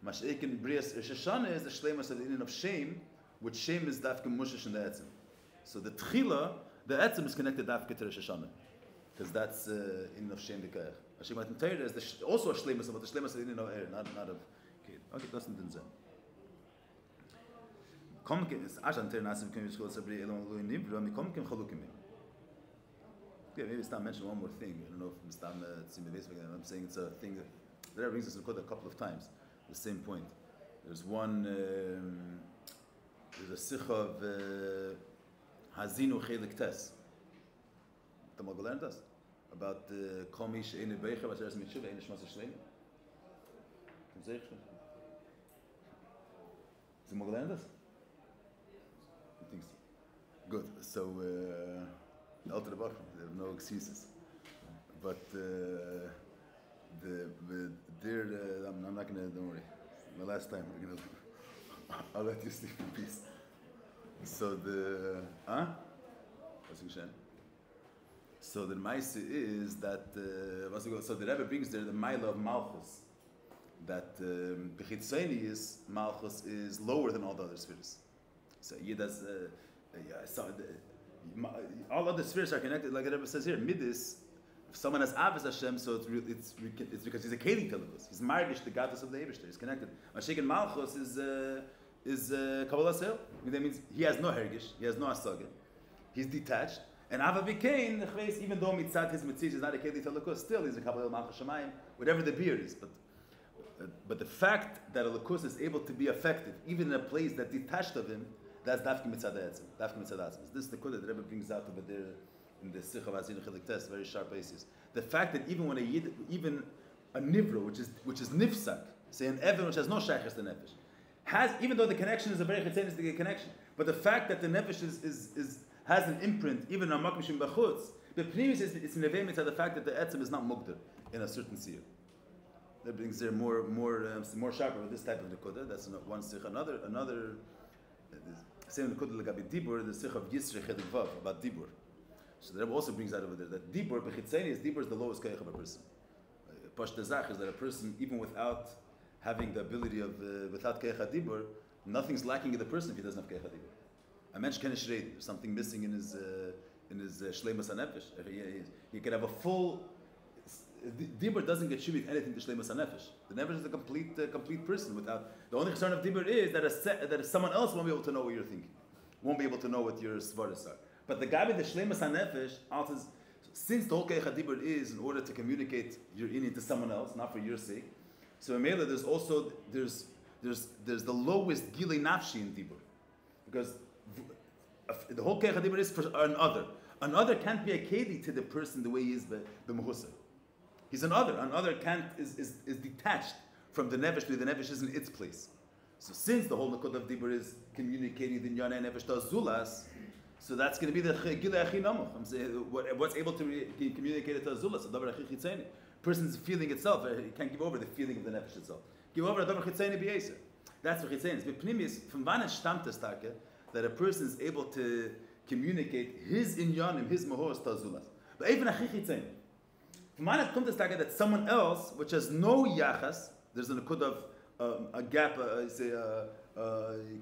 Mash'ekin brias Rosh Hashanah is the shleimus of the Indian of Shem, which Shem is dafka mushish in the etzem. So the tchila, the etzem is connected dafka to Rosh Hashanah. Because that's in of Shem Dikayach. Hashem Matan Torah is also a shleimus, but the shleimus is in of not of kid. Okay, that's not in Zen. Komkim is Ashan Torah Nasim Kim Yishkol Sabri Elon Lui Nivra Mi Komkim Chalukim. Yeah, maybe it's not mention one more thing. I don't know if Mr. I'm saying it's a thing that brings us to quote a couple of times. The same point. There's one. There's a sikh of Hazinu Chelik Tes. The Mogul learned us about the Komish Eine Beicher, was mit Shiva Eine Shmas Shleim. Can say it? The Mogul learned us. I think so. Good. So the Alter Rebbe, there are no excuses. But I'm not gonna. Don't worry. My last time, I'll let you sleep in peace. So what's the question? So the Maise is that so the Rebbe brings there the Maila of Malchus, that Bechitzonius Malchus is lower than all the other spheres. So all other spheres are connected, like the Rebbe says here. Midis, if someone has Avos Hashem, so it's because he's a Keli Televus. He's Margish, the goddess of the Eibishter. He's connected. Mashik and Malchus is Kabbalah Sel. That means he has no Hergish, he has no Asagah. He's detached. And Ava Bikain, even though Mitzat his Mitzit is not a Keli Televus, still he's a Kabbalah Malchus Shemayim, whatever the beard is. But the fact that a Lakus is able to be effective, even in a place that detached of him, that's Dafki Mitzad Etzim. Dafki Mitzad Etzim. This is the Kudah that Rebbe brings out over there in the Sikh of Azin Chelik Tes, very sharp basis. The fact that even when a Yid, even a nivra, which is nifsak, say an evan which has no shaykhs to nefesh, has, even though the connection is a very chitzenistic connection, but the fact that the nefesh has an imprint, even on makom shim b'chutz, the previous is nevei mitzad the fact that the etzem is not mugdar in a certain seer. That brings there more sharper with this type of nekuda. That's not one sikh. Another same nekuda like dibur, the sikh of Yisrei Chedik Vav about dibur. So the Rebbe also brings out over there that dibur bechitzeni is the lowest koyach of a person. Pashtazach is that a person, even without having the ability of without koyach dibur, nothing's lacking in the person if he doesn't have koyach dibur. I mentioned Tשרי, there's something missing in his shleimus hanefesh. He can have a full. Dibur doesn't get shivit anything to shleimus hanefesh. The nefesh is a complete person. Without the only concern of dibur is that someone else won't be able to know what you're thinking, won't be able to know what your svaras are. But the guy with the shleimus hanefesh, since the whole keich dibur is in order to communicate your inyan to someone else, not for your sake. So in Mela, there's also there's the lowest gilei nafshi in dibur, because the whole keich dibur is for an other. An other can't be a keli to the person the way he is the mehusa. He's an other. An other is detached from the nefesh, the nefesh is in its place. So since the whole nakud of dibur is communicating the inyan and nefesh to azulas, so that's going to be the gilei achi namuch. I'm saying what's able to communicate it to azulas. The davar achi chitzeni. Person's feeling itself, he can't give over the feeling of the nefesh itself. Give over the davar chitzeni b'yeser. That's what chitzeni is. But pnimis from van stammt es that a person is able to communicate his inyanim, his mahos to azulas. But even achi chitzeni. From man it comes to that someone else, which has no yachas, there's a nakud of a gap.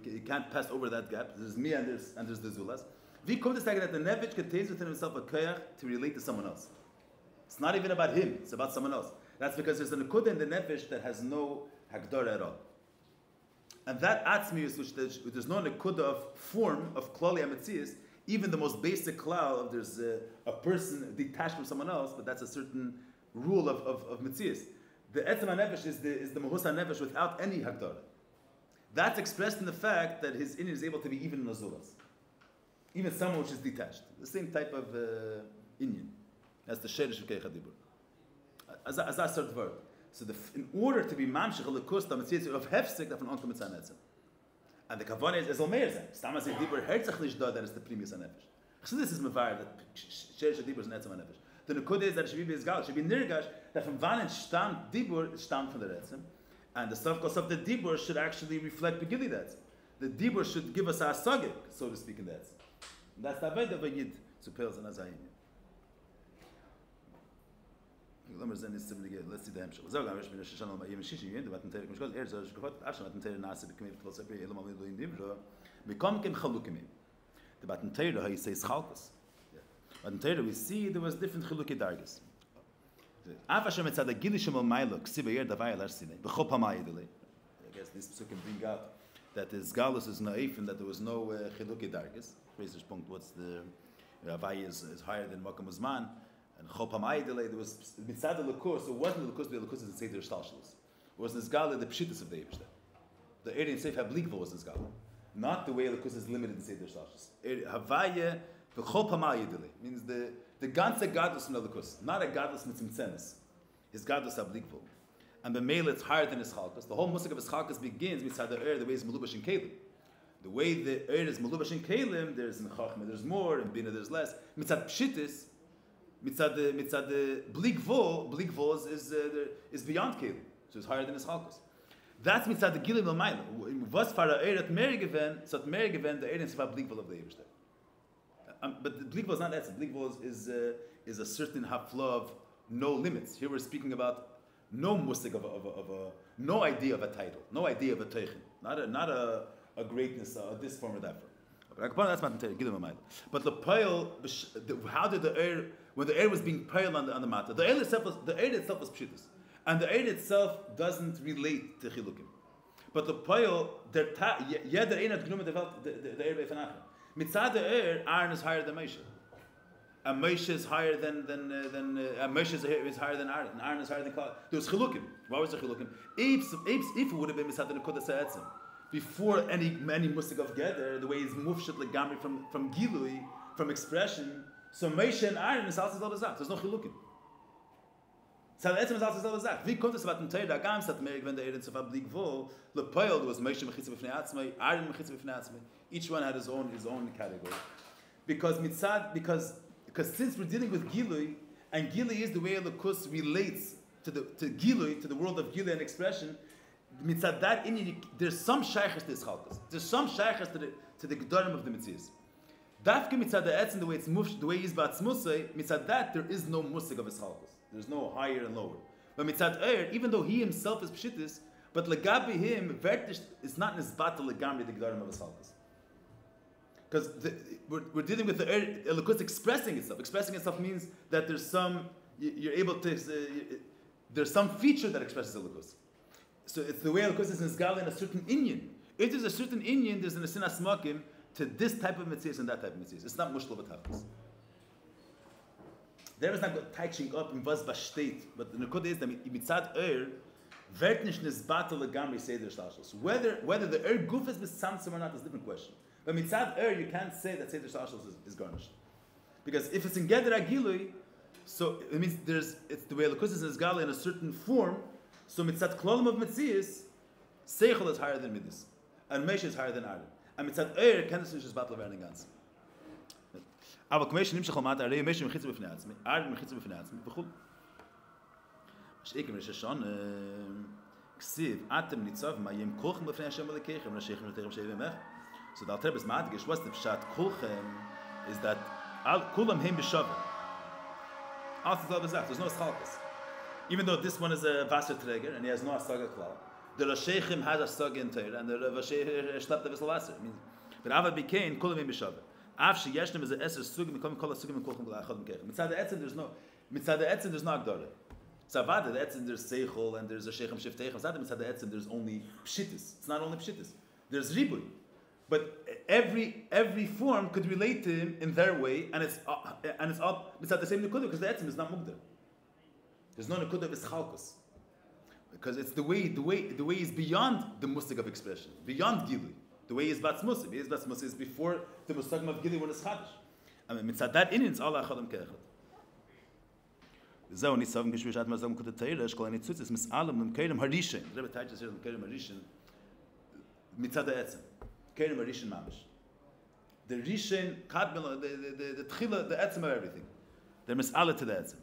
You can't pass over that gap. There's me and there's the zulas. We come to that the nefesh contains within himself a koyach to relate to someone else. It's not even about him; it's about someone else. That's because there's a nakud in the nefesh that has no hagdara at all, and that atzmius, which there's no nakud of form of klali ametzius. Even the most basic klal of there's a person detached from someone else, but that's a certain rule of metzius. The etzem nefesh is the mahus nefesh without any hagdara. That's expressed in the fact that his inyan is able to be even in azulas, even someone which is detached. The same type of inyan. That's the sherish of keich dibur. As a third word. So in order to be mamshich alakus the metzius of hefsek that from onkom etzem etzem. And the kavanah is as Meir said. Stamas if dibur herzach nicht da, that is the previous nefesh. So this is mevar that sherish dibur is an etzem nefesh. The nekuda is that it should be bizgal, should be nirgash that from vanen stammt dibur stammt from the etzem, and the stuff goes up the dibur should actually reflect the gili that. The dibur should give us our sagik, so to speak, in that. That's the avodah of a yid to pels and azayim. Let's see the hamshel. Zog amish min shishon al yom shishi yend vat ntelik mishkol zo shkofat afshan vat ntelik nase b'kemim tchol sepi elo mamid loim divro mikom kem chalukim. The vat ntelik how you say schalkus. Vat ntelik we see there was different chaluki dargis. Afashem etzad agilishim al mailuk sibeyer davay al arsine b'chol pamayidele. I guess this psukim bring out that his galus is naif and that there was no chaluki dargis. Raisers punkt what's the avay is higher than makom uzman. And Chopamai delay there was mitzad the lukus. So it wasn't the lukus, the lukus is the seder shtalshalos. It was nisgala the pshitas of the Eibishter. The Eri and Seif Hablikva was nisgala, not the way the lukus is limited in seder shtalshalos. Havaya the Chopamai delay means the ganze gadlus from the lukus, not a gadlus mitzimtzenes. His gadlus Hablikva, and the male it's higher than his chalkas. The whole musik of his chalkas begins mitzad the the way is melubash in kelim. The way the is melubash in kelim, there's in chachma there's more, in bina there's less. Mitzad pshitis. Mitzad the blikvol is beyond kelim, so it's higher than his chalkos. That's mitzad the gilim l'mayla. Was for the at Meir given, so at Meir given the erin is for blikvol of the Eibishter. But the blikvol is not that. Blikvol is a certain hafla of no limits. Here we're speaking about no musik of a no idea of a title, no idea of a teichin, not a greatness, this form or that form. That's not gilim l'mayla. But the pile, how did the eir? When the air was being piled on the matter, the air itself was pshitus, and the air itself doesn't relate to chilukim. But the pile, the air not gnuma developed the air beifanacha. Mitzad the air, Aaron is higher than Moshe, and Moshe is higher than Moshe is higher than Aaron, and Aaron is higher than Klal. There was chilukim. Why was there chilukim? If it would have been mitzad the nekuda sa'etzim before any musik of gather, the way he's mufshet legamri from gilui, from expression. So Moshe and Aaron is also double zap. There's no chilukim. So the etzem is also selbe Sach. Wie kommt es about the Torah Agam sat Meir when the Eden so big vo the Poil was Moshe mechitza b'fnei atzmai, Aaron mechitza b'fnei atzmai. Each one had his own category. Because since we're dealing with Gilui, and Gilui is the way Elokus relates to Gilui, to the world of Gilui and expression, mitzad that there's some shaykhs to this chalkas. There's some shaykhs to the gedorim of the mitzvahs. Dafke mitzad the etzem, the way it's moved, the way he's batzmusay, mitzad that there is no musig of his chalkas. There's no higher and lower. But mitzad even though he himself is pshitis, but legabi him, vertish is not nisbat legamri the gedorim of his chalkas. Because we're dealing with the Elokus expressing itself. Expressing itself means that there's some, you're able to, there's some feature that expresses Elokus. So it's the way Elokus is nisgal in a certain inyan. If there's a certain inyan, there's an asinas makim to this type of mitzvahs and that type of mitzvahs. It's not mushlo v'tachlis. There is not touching up in was b'shteit, but the nekud is that mitzad wird nicht nisbat legamri seder shlashos. Whether the guf is mitzamtzim or not is a different question. But mitzad you can't say that seder shlashos is garnished, because if it's in geder agilui, so it means it's the way Elokus is nisgal in a certain form. So mitzad klolim of mitzias, seichel is higher than midas, and mesh is higher than Aaron. And mitzad can this is battle learning ganz. Aber kmesh nimmt sich mal da rei mesh mechitz befnei atzmi, Aaron mechitz befnei atzmi, bechul. Sheik mesh shon ksiv atem nitzav mayim kochen befnei Hashem lekechem, na sheikh meterem shei vemech. So the Alter Besmatigish, what's the pshat kolchem is that kulam heim b'shavet. Also there's no schalkas. Even though this one is a Wasserträger and he has no asaga klal, the Roshechim has asaga in Torah and the Roshechim schleppt a vessel Wasser. But Avad became kulam heim b'shavet. Av sheyeshnem is a eser sugim, becoming kol sugim and kolchem g'la'achad m'kechem. Mitzad the etzem there's no agdara. Tzavad the etzem there's seichel and there's a shechem shiftechem. Mitzad the etzem there's only pshitis. It's not only pshitis. There's ribui. But every form could relate to him in their way, and it's all it's at the same nekudah because the etzem is not mugdar. There's no nekudah of ischalkus, because it's the way is beyond the musig of expression, beyond gilui. The way is batzmusig. Is batzmusig is before the musagim of gilui when it's chadish. I mean, mitzad that in it's all achadam keechad. Zeh oni savim geshvish at mazam kudat teira shkol ani tzutzis misalam l'mkerim harishin. Rebbe Taichas here l'mkerim harishin mitzad the etzem. Kerim harishin mamish. The rishin kadmel the tchila the etzem of everything. They're misala to the etzem.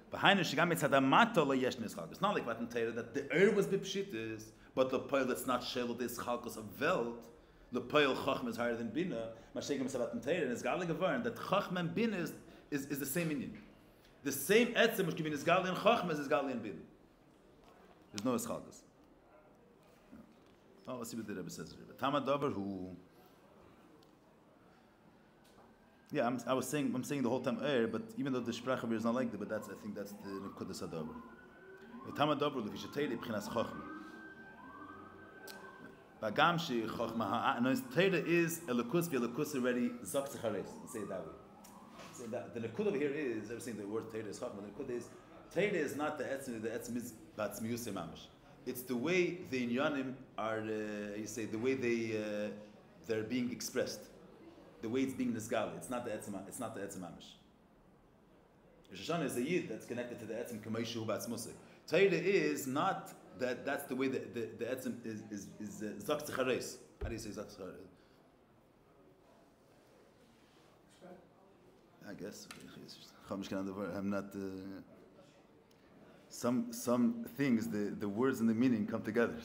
Behind it, shigam mitzad amato lo yesh nischalkus. It's not like what in Teira that the was bipshitis, but the poil that's not shelo this chalkus of welt. The poil chacham is higher than bina. Mashegam sabat in Teira and it's galig avarn that chacham and bina is the same inyan. The same etzem which can be nisgali and chacham is gali and bina. There's no ischalkus. Oh, let's see what the Rebbe says here. Tamad Dover who. Yeah, I'm saying the whole time but even though the Sprache is not like that, but I think that's the Nekudas Adover. Tamad Dover lefishatei b'chinas chachma. Bagam she chachma no, Teira is Elokus already zok tzachares. Say it that way. Say that the Nekud over here is everything. The word Teira is chachma. The Nekud is Teira is not the etzem. The etzem is batzmiyus mamish. It's the way the inyanim are. The way they're being expressed. The way it's being nisgali. It's not the etzem. It's not the etzem mamish. Rosh Hashanah is a yid that's connected to the etzem k'meishu batzmusik. Teira is not that. That's the way the etzem is zak tzachares. How do you say zak tzachares? I guess I'm not. Some things the words and the meaning come together.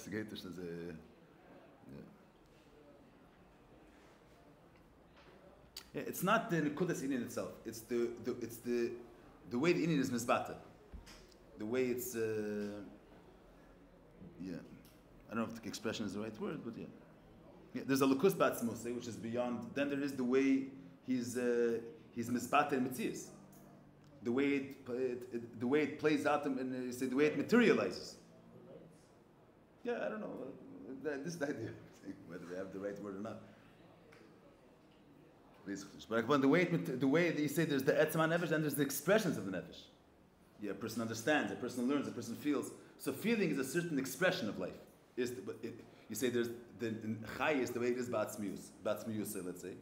It's not the nekudas inyan itself. It's the way the inyan is misbata. The way it's I don't know if the expression is the right word, but yeah. There's a lukus batzmose which is beyond. Then there is the way he's misbata in mitzias. The way it plays out and the way it materializes. Yeah, I don't know. This is the idea, whether they have the right word or not. But the way that you say there's the etzem nefesh and there's the expressions of the nefesh. Yeah, a person understands, a person learns, a person feels. So feeling is a certain expression of life. You say there's the chai is the way it is batzmiyus, let's say,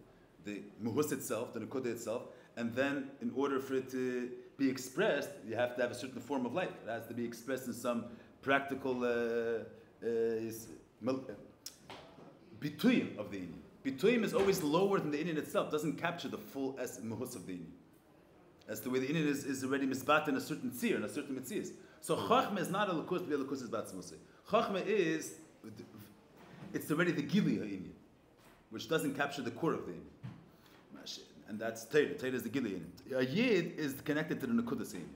the muhus itself, the nekuda itself, and then in order for it to be expressed, you have to have a certain form of life. It has to be expressed in some practical bituyim of the inyan. Bituyim is always lower than the inyan itself, doesn't capture the full mahus of the inyan. That's the way the inyan is already misbat in a certain tzir, in a certain mitzias. So chachma is not a lukus, but a lukus is batzmusay. Chachma is, it's already the gili inyan, which doesn't capture the core of the inyan. And that's Tera. Tera is the gili inyan. A yid is connected to the nekudas inyan,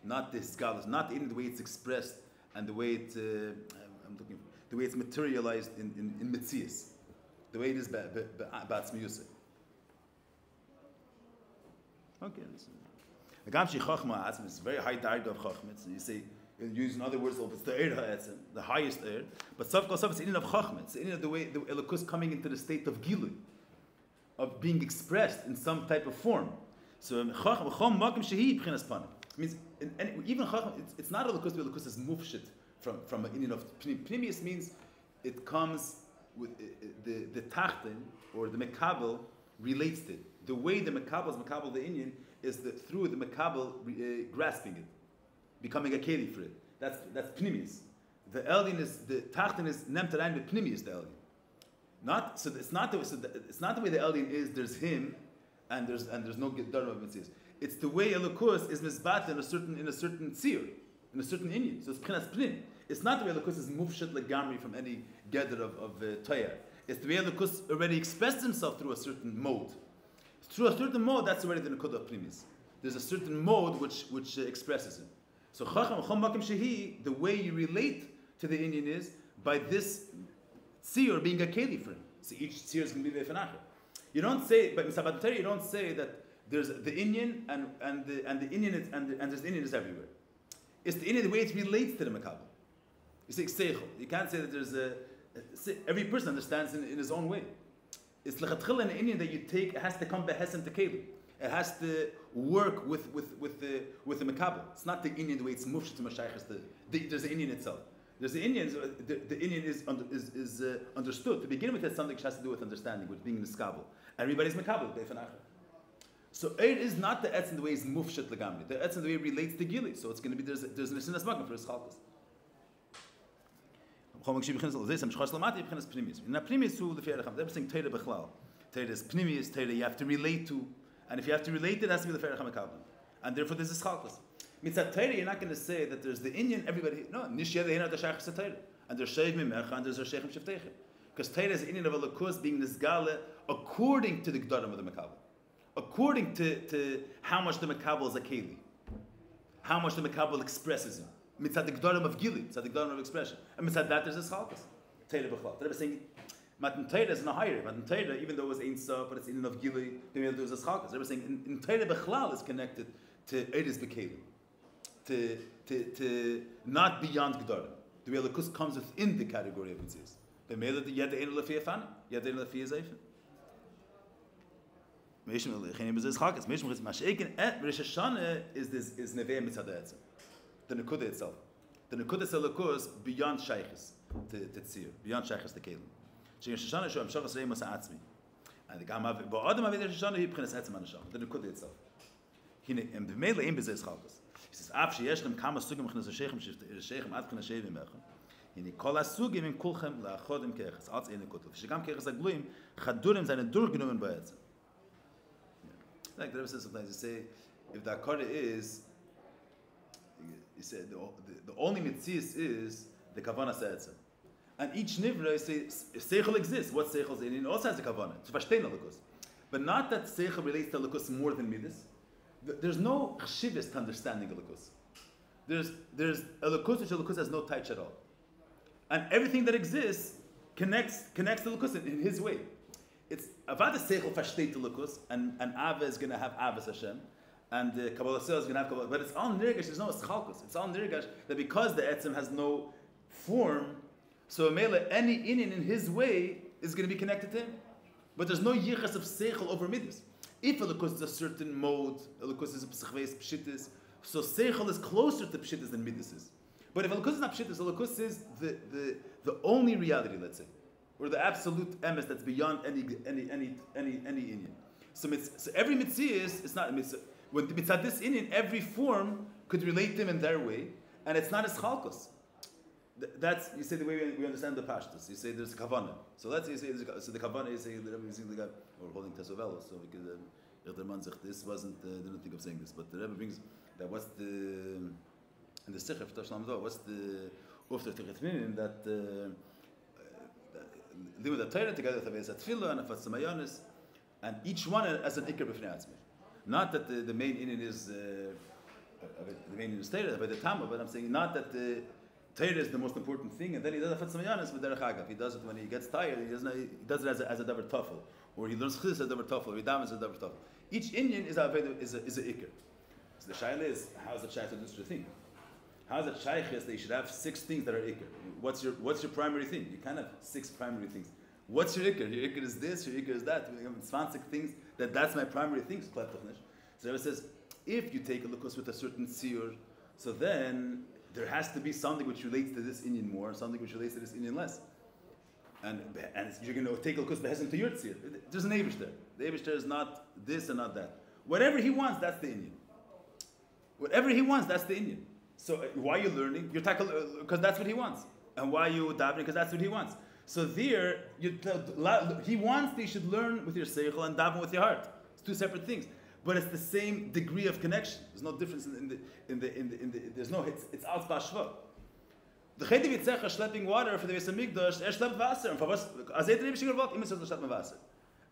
not the scholars, not the inyan, the way it's expressed and the way it, the way it's materialized in mitzias, the way it is batzmiyusay. Okay, the gamshi chachma atzim is very high darga of chachma. You say, you use in other words, it's the ha'etzim, the highest but saf it's the inyan of chachma. It's the inyan of the way the elokus coming into the state of gilui, of being expressed in some type of form. So chachma chom makim shehi b'chinas panim means even chachma. It's not elokus, but elokus is mufshit from an inyan of pnimius means it comes with the tachtin or the mekabel relates to it. The way the mekabel is mekabel the inyan is through the mekabel grasping it, becoming a keli for it. That's pnimius. The elyon is the tachtin is nemtaraim with pnimius the elyon. Not so. It's not the way the elyon is. There's him, and there's no dharma of mitzias. It's the way elokus is misbat in a certain tzir, in a certain inyan. So it's pchinas pnim. It's not the way elokus is mufshat legamri from any gather of toyer. It's the way elokus already expressed himself through a certain mode. Through a certain mode, that's already the nekudah of primis. There's a certain mode which expresses him. So chacham makim shehi, the way you relate to the inyan is by this tzir being a keli for him. So each tzir is going to be ve'fanacher. You don't say, but in Sabbat Torah, you don't say that there's the inyan and the inyan and there's the inyan is everywhere. It's the inyan the way it relates to the makabel. You say seichel. You can't say that there's every person understands in his own way. It's lechatchila an inyan that you take. It has to come behesem to keli. It has to work with the makabel. It's not the inyan the way it's mufshet to mashaychas. There's the inyan itself. There's the inyan. The inyan is understood. To begin with, it has something which has to do with understanding, with being miskabel. Everybody's makabel. So it is not the etz in the way it's mufshet legamri. The etz in the way it relates to gili. So it's going to be there's an esinas magam for his chalkas. In a pnimius who the fear they're saying teira bechlal. Teira is pnimius. Teira you have to relate to, and if you have to relate, it has to be the fear mekabel, and therefore there's this chalkas. Mitzat teira, you're not going to say that there's the inyan everybody. No, nishya the hinat the shaychus teira, and there's sheikh mimecha, and there's sheikh shifteicha, because teira is the inyan of a lakus being nisgale according to the gdarim of the mekabel, according to how much the mekabel is a keli, how much the mekabel expresses him. Mitzad the gdarim of gili, mitzad the gdarim of expression, and mitzad that there's a chalkas. Teira bechlal. They're saying matan teira is not higher. Matan teira, even though it was ein sa, but it's in of gili, then there's a chalkas. They're saying in teira bechlal is connected to eris bekeli, to not beyond gdarim. The way lakus comes within the category of mitzvahs. The mele the yad ein lefiyah fan, yad ein lefiyah zeifen. Meishim lechem is chalkas. Meishim is masheiken et Rosh Hashanah is nevei mitzad etzem. The nekudah itself. The nekudah selakus beyond shaychus to tzir, beyond shaychus to kelim. She Rosh Hashanah shu amshachas reimus ha'atzmi. And the gam ba'adam aved Rosh Hashanah he b'chinas etzem anasham. The nekudah itself. Hine em b'meila im bezeh chalkas. He says af sheyesh lem kama sugim b'chinas sheichem ad b'chinas shevim mechem. Hine kol hasugim im kulchem la'achodim keches. Als ein nekudah. Shegam keches agluim chadurim seine durchgenommen ba'etzem. Like the Rebbe says sometimes, you say, if the akara is, he said the only mitzias is the kavana se'etzem. And each nivra, you say, seichel exists. What seichel is in? It also has a kavana. To verstehen a lukus. But not that seichel relates to lukus more than midas. There's no chshivas to understanding a lukus. There's a lukus which a lukus has no touch at all. And everything that exists connects to lukus in his way. It's avad seichel versteht the lukus, and Ava is going to have Avas Hashem. And the Kabbalah is going to have Kabbalah, but it's all nirgash. There's no eschalkus. It's all nirgash that because the etzem has no form, so Mele any inyan in his way is going to be connected to him. But there's no yichas of seichel over midas. If a lukus is a certain mode, a lukus is a psichveis pshitis, so seichel is closer to pshitis than midas is. But if a lukus is not pshitis, a lukus is the only reality, let's say, or the absolute emes that's beyond any inyan. So every mitzvah is not a mitzvah. When mitzad this inyan, every form could relate them in their way, and it's not as chalkos. That's, you say, the way we understand the pashtus. You say there's a kavanah. So let's say you say so the kavanah. You say the Rebbe is the guy or holding tesovel. So because this wasn't didn't think of saying this, but the Rebbe brings that what's the in the Sikh of Tashlam what's the ufter techetmin that live the Torah together with a tefillah and a fatzamayanis, and each one as an ikar b'fnei atzmi. Not that the main inyan is the main inyan is Torah by the Tama, but I'm saying not that the Torah is the most important thing, and then he does a fatzamayanis with derech hagav. He does it when he gets tired. He does it as a davar tafel, or he learns chizis as a davar tafel, or he damas as a davar tafel. Each inyan is a ikar. So the shaila is, how is it shaykh to do such a thing? How is it shaykh that you should have 6 things that are ikar? What's your primary thing? You can't have 6 primary things. What's your ikar? Your ikar is this, your ikar is that. You have 20 things that's my primary things. So the Rebbe says, if you take a lukus with a certain tziyur, so then there has to be something which relates to this inyan more, something which relates to this inyan less. And you're going to take a lukus behesem to your tziyur. There's an Eibush there. The Eibush there is not this and not that. Whatever he wants, that's the inyan. Whatever he wants, that's the inyan. So why are you learning? You're tackling because that's what he wants. And why are you davening? Because that's what he wants. So there, he wants that you should learn with your seichel and daven with your heart. It's 2 separate things, but it's the same degree of connection. There's no difference in the there's no it's out bashva. The Chedi Vitzecha schlepping water for the Beis Hamikdash, schleppt Wasser. And for was azay the Rebbe gewollt, immer soll schleppen Wasser.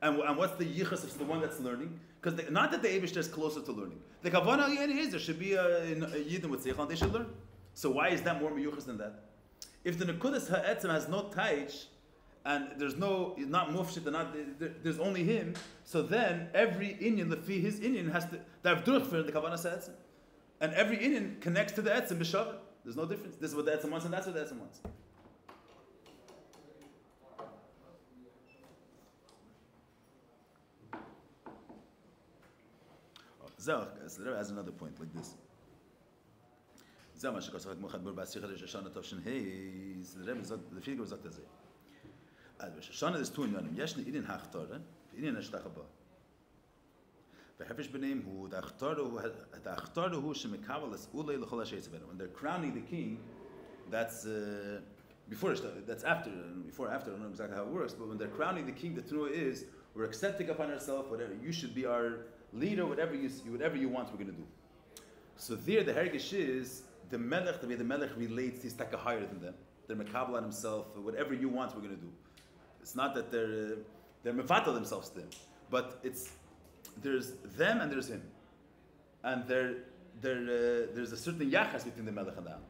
And what's the yichus of the one that's learning? Because not that the Eibush is closer to learning. The kavanah is there should be a yidden with seichel and they should learn. So why is that more miyuchas than that? If the nekudas ha'etzem has no taich, and there's not mufshit, there's only him, so then every inyan, his inyan has to have durchfer the kavanah ha'etzem, and every inyan connects to the etzem b'shavah. There's no difference. This is what the etzem wants, and that's what the etzem wants. So the Rebbe has another point like this. So the Rebbe the figure was that. Shana there's 2 inyanim. Yeshne idin hachtara, idin hashtachaba. V'hefesh b'neim hu the hachtara hu shemekaval es ulei l'chol ha'sheitz v'enu. When they're crowning the king, that's before after. I don't know exactly how it works, but when they're crowning the king, the truah is we're accepting upon ourselves whatever you should be our leader, whatever you want, we're going to do. So there, the hergish is the melech, the way the melech relates, he's taka higher than them. They're mekabel on himself, whatever you want, we're going to do. It's not that they're mevatel themselves to him, but there's them and there's him, and there's a certain yachas between the melech and the am.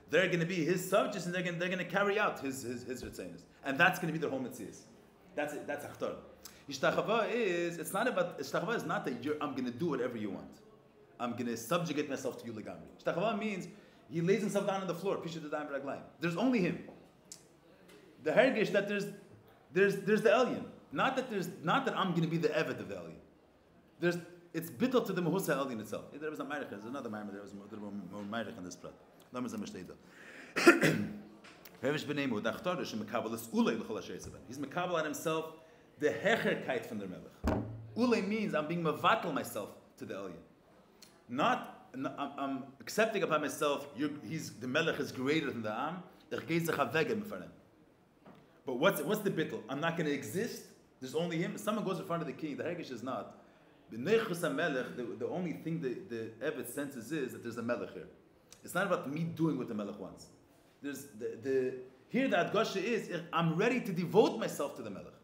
They're going to be his subjects, and they're going to carry out his ritzainus, and that's going to be their whole mitzvahs. That's it. That's achtar. Ishtachava is not that I'm going to do whatever you want. I'm going to subjugate myself to you legamri. Ishtachava means he lays himself down on the floor. There's only him. The hergish that there's the alien. Not that I'm going to be the eved of the alien. It's bittul to the mehusa alien itself. There was a Meirich. There's another Meirich. There was more Meirich in this prat. He's mekabel on himself the hecherkeit from the melech. Ule means I'm being mevatel myself to the alien. I'm accepting upon myself. The melech is greater than the am. But what's the bittul? I'm not going to exist. There's only him. If someone goes in front of the king, the hergish is not. The only thing the evet senses is that there's a melech here. It's not about me doing what the melech wants. Here the adgasha is I'm ready to devote myself to the melech.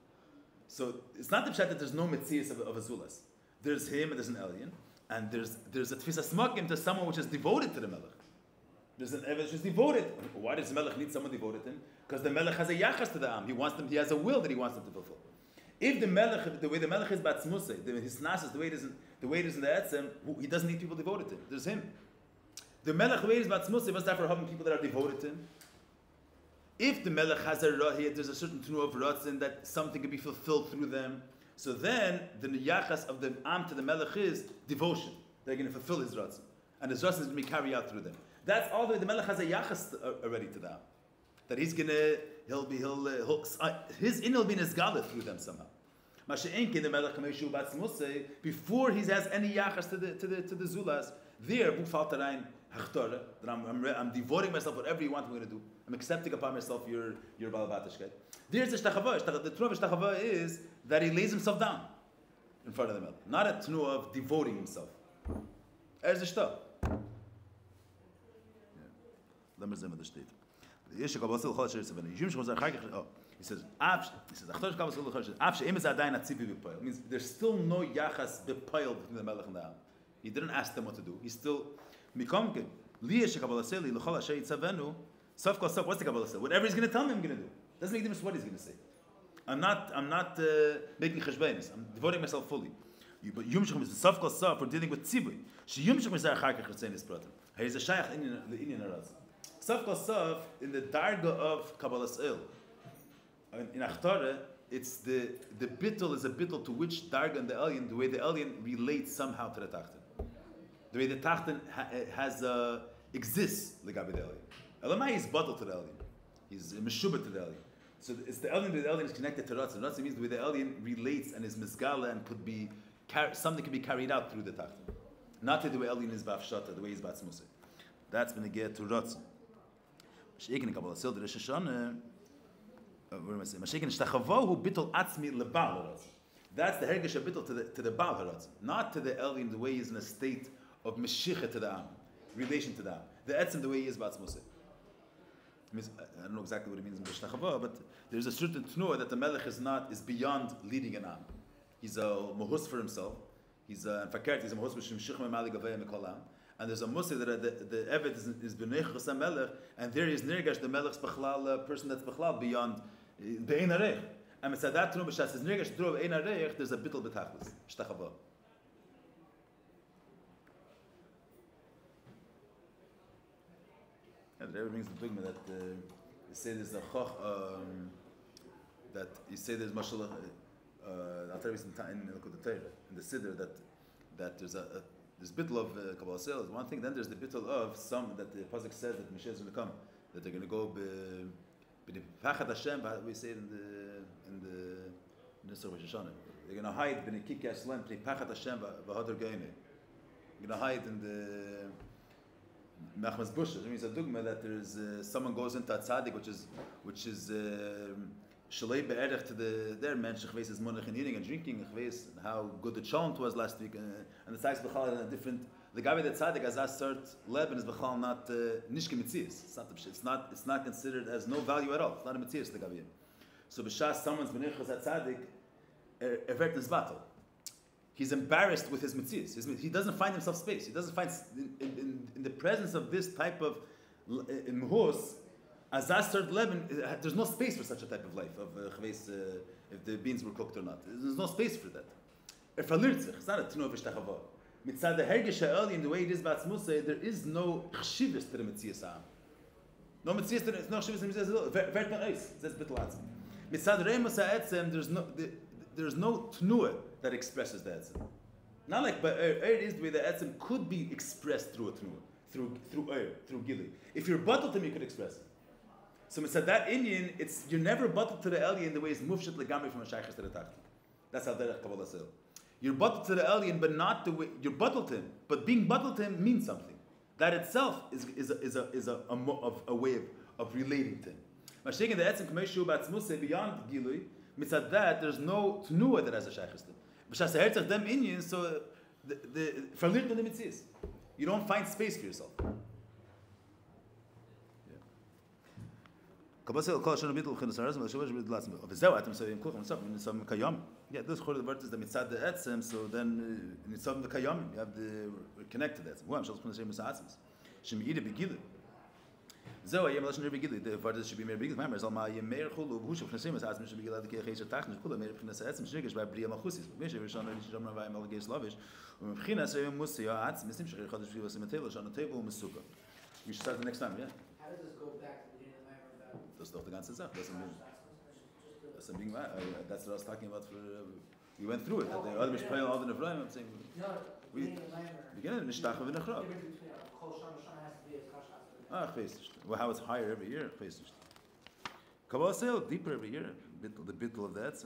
So it's not the pshat that there's no metzias of a zulas. There's him and there's an alien, and there's a tfisa smakim to someone which is devoted to the melech. There's an evet which is devoted. Why does the melech need someone devoted to him? Because the melech has a yachas to the am. He has a will that he wants them to fulfill. If the melech, the way the melech is batzmusay, his nas is the way it is in the etzem, he doesn't need people devoted to him. There's him. The melech way is batzmusay was therefore having people that are devoted to him. If the melech has there's a certain tnu of ratzin that something can be fulfilled through them, so then the yachas of the am to the melech is devotion. They're going to fulfill his ratzin, and his ratzin is going to be carried out through them. That's all the melech has a yachas already to them, that he's going to his in will be nisgala through them somehow. Masha'enke the melech kameshu batzmusay before he has any yachas to the zulas. There, bu falt rein hachtore that I'm devoting myself whatever you want me to do. I'm accepting upon myself your balabatishkeit. There's the shtachava. The truah of shtachava is that he lays himself down in front of the melech, not a truah of devoting himself. There's the shta. Let me say the state. He says, means there's still no yachas bepoil between the melech and the am. He didn't ask them what to do. He's still mikomke. What's the Kabbalah say? Whatever he's going to tell me, I'm going to do. Doesn't make a difference what he's going to say. I'm not making cheshbainis. I'm devoting myself fully. But yumshach is the safkal saf for dealing with tzibui. She yumshach is achar kachetzenis pratim. He's a shayach in the Indian araz. Safkal saf in the darga of Kabbalah's il. In Achtare, it's the bittul is a bittul to which darga and the alien, the way the alien relates somehow to the tachten. The way the tachten exists legabe the alien. Elamai is bottled to the alien. He's meshubah to the alien. So it's the alien is connected to Ratzin. Ratzin means the way the alien relates and is mizgala and could be something can be carried out through the tachten. Not the way alien is bafshata, the way he's batzmusay. That's when they get to Ratzin. Mashiach Kabbalah Sil the Rosh Hashanah. What am I saying? Mashiach Shtachavohu bittul atzmi lebal Ratzin. That's the hergesh bittul to the bal Ratzin, not to the alien the way he's in a state of meshicha to the am, relation to the am. The etzim the way he is batzmusay. I don't know exactly what it means in Shtachava, but there's a certain tnuah that the melech is beyond leading an am. He's a mohus for himself. He's a fakert. He's a mohus b'shem shichem mali gavei mikolam. And there's a musay that the evet is b'nei chasam melech, and there is nirgash the melech's b'chlal person that's b'chlal beyond be'ein areich. And it's that tnuah b'shas is nirgash tnuah be'ein areich. There's a bittul b'tachlis Shtachava. That brings the dogma that you say there's a choch that you say there's mashal in the siddur that there's this bittul of Kabbalah sales one thing. Then there's the bittul of some that the pasuk says that Mashiach is going to come, that they're going to go be pachat Hashem. We say it in the Rosh Hashanah. They're going to hide b'nei kikei Hashem b'nei pachat Hashem v'hadar goyne. They're going to hide in the Machmas Busha. It means a dogma that there's someone goes into a tzaddik, which is shalei be'erech to their mensch. Chveis is monach and eating and drinking. Chveis how good the chant was last week, and the tzaddik is b'chal in a different. The guy with the tzaddik as start leben is b'chal not nishke mitzias. It's not considered as no value at all. It's not a mitzias the guy. So b'shas someone's b'neichos at tzaddik evert nisvatel. He's embarrassed with his mitzias. He doesn't find himself space. He doesn't find in the presence of this type of mhus, as third leben. There's no space for such a type of life of if the beans were cooked or not. There's no space for that. It's not a tnuah v'shtachava. Mitzad the hergesh early in the way it is batzmusay, there is no chshivus to the mitzias am. No mitzias, no chshivus to the mitzias. Vert no eis. That's bittul atzmi. Mitzad reimus ha'etzem, there's no tnuah that expresses the etzem. Not like, but it is the way the etzem could be expressed through a tnuah, through gili. If you're bottled to him, you could express it. So mitzad that Indian, you're never bottled to the alien the way it's mufshat legamri from a shaykhas to the tachti. That's how derech Kabbalah says. You're bottled to the alien, but not the way you're bottled to him. But being bottled to him means something. That itself is a way of relating to him. Mashiach the etzem kameshu batzmusay beyond gilui. Mitzad that there's no tnuah that has a shaykhas to him. B'shas herzach them Indians, so the verliert in the mitzias. You don't find space for yourself. Yeah, this whole word is the mitzad the etzem. So then mitzad the kayam, you have we're connected to that. So I am lashon begili. The word should be mehr begili. Remember, zal ma mehr chulu v'hushav chnesim as atzmi should begili the keiches tachnis chulu mehr b'chinas etzem shrigish by bria malchusis. V'meshe v'shana v'shana v'ay malgeis lavish. V'mchinas reim musi ya atz misim shrir chadash v'yivas imateva shana teva u'mesuka. We should start the next time, yeah? How does this go back to the beginning of the Maimer about? Das doch the ganze Sache. That's what I was talking about. We went through it. The other mishpayel, all the nefraim. I'm saying we beginning mishtach v'nechrab. Well, how it's higher every year. Kabbalah sale deeper every year. The bittul of that.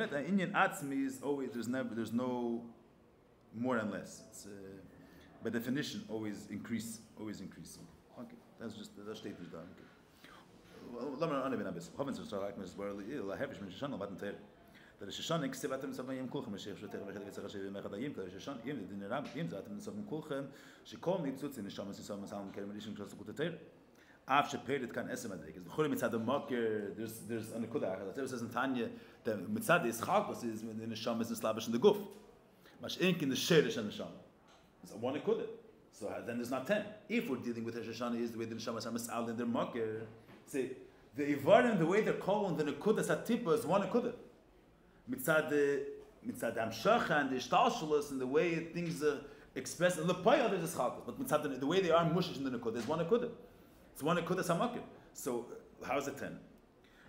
Inyan Atzmi is always, there's no more and less. It's by definition always increasing. Okay, that's statement down. Okay. Let me run a bit. Haven't you started like Mrs. Barley? I have been Shoshana, but until that is Shoshana. Except that some Yom Kulchem, Sheikh Shoter, Vechad Vechad Mechadayim, that is Shoshana. Even the Rabbi, Yom Zatem, some Kulchem. She called me Tzutz in the Shamas, some sound Kermelish, Cross the Kutter. After period can estimate is the Chule Mitzad the Mocker. There's an Akudah. That says in Tanya the Mitzad is Chalkos is in the Shamas and Slavish in the Guf. Mash ink in the Sherish and the Shama. It's a one Akudah. So then there's not 10. If we're dealing with Shoshana is the way the Shamas are Misal in their Mocker. See, the Ivarim, the way they're called, the Nekudas Atipa is one Akudah. Mitzad the המשך and the Ishtalshalos and the way things are expressed. And the Paya there's a Chalkos. But Mitzad the way they are Mushish in the Nekudah is one Akudah. It's one Nekudas HaMakir. So how is it 10?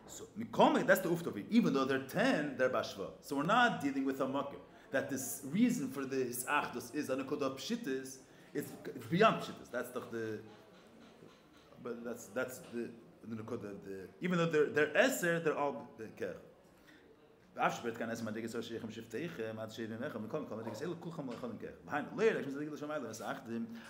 So Mikomik, that's the Uftovi. Even though they're 10, they're Bashva. So we're not dealing with a Makir. That this reason for this Achdus is a Nekudah of Pshittis. It's beyond Pshittis. That's the but that's the Nekudah of the. Even though they're Eser, they're all Ker. Afshbert can esma digis shechem shiftechem ad shevim echem mikom kom digis el kulchem lechem ker. Behind later,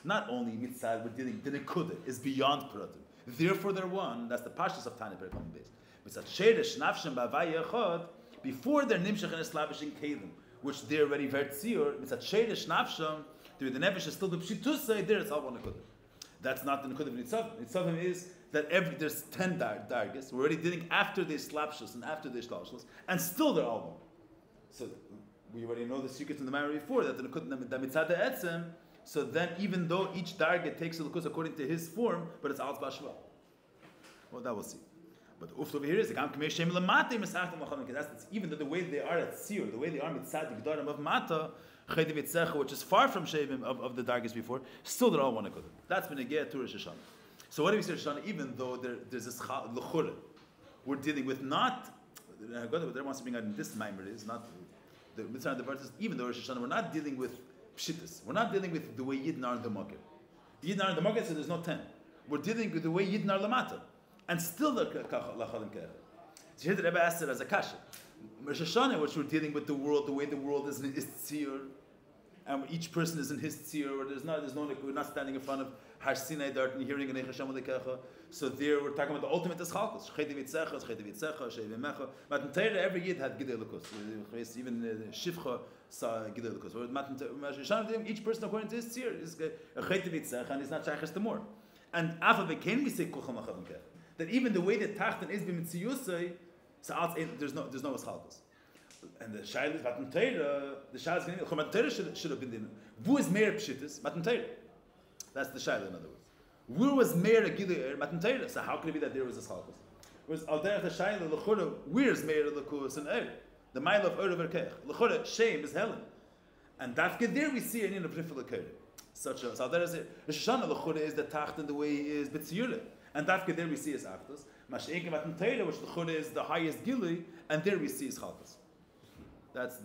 not only mitzad we're dealing the nekudah is beyond pratim. Therefore, they're one. That's the pashtus of Tanya Perikam base. Mitzad sheresh nafshem b'avay yechad before their nimshach and eslavish in kelim, which they're already vertzior. Mitzad sheresh nafshem the nefesh is still the pshitusa. There it's all one nekudah. That's not the nekudah of Nitzavim. Nitzavim is that there's 10 dargis. We're already dealing after the slapshus and after the ishtalshus, and still they're all one. So we already know the secret in the Maimon before that the mitzad etzem. So then, even though each dargit takes a lukus according to his form, but it's alt bashva. Well, that we'll see. But the uft over here is the gam k'mei shem lamate misachtem lachamim. That's even though the way they are at siyur, the way they are mitzad yigdarim of mata. Which is far from Shavim of the dargis before, still they're all one Akudah. That's been a get to Rosh Hashanah. So what do we say Rosh Hashanah? Even though there's this L'chura, we're dealing with not what they wants to bring out in this Maimer is not the Mitzvah and the verses. Even though Rosh Hashanah, we're not dealing with Pshittas. We're not dealing with the way Yidden are in the market. Yidden are in the market, so there's no 10. We're dealing with the way Yidden are Lamata, and still the Lachalim Ke'er. So here the Rebbe asked it as a kasha. Rosh Hashanah, which we're dealing with the world, the way the world is tzir, and each person is in his tzir, or we're not standing in front of Har Sinai Dart and hearing an Echasham Lekecha. So there we're talking about the ultimate Eschalkos. Chedi Vitzecha, Shevim Mecha. But in Torah, every Yid had Gidei Lukus. Even Shivcha saw Gidei Lukus. Rosh Hashanah, each person according to his tzir is Chedi Vitzecha, and he's not Shaychas to more. And Afa Bekein we say Kulcham Lachavim Kech. That even the way the Tachten is b'mitziyusay, so there's no Eschalkos. And the Shaila is Matan Torah. The Shaila is going to be Matan Torah should have been in. Who is Meir Pshittis? Matan Torah. That's the Shaila, in other words. Where was Meir a Gilui Matan Torah? So how could it be that there was a Eschalkos? Whereas Al Derech the Shaila L'chura, where's Meir L'kus and Er? The mile of Er Verkech. L'chura shame is Helen, and Dafke there we see an in a Prifel L'ker. Such a Al Derech says Rosh Hashanah L'chura is the Tacht and the way he is B'tziyule. And Dafke there we see his Achtos. Mash'ekim Matan Torah, which the Chura is the highest Gilui, and there we see his Chalkos. That's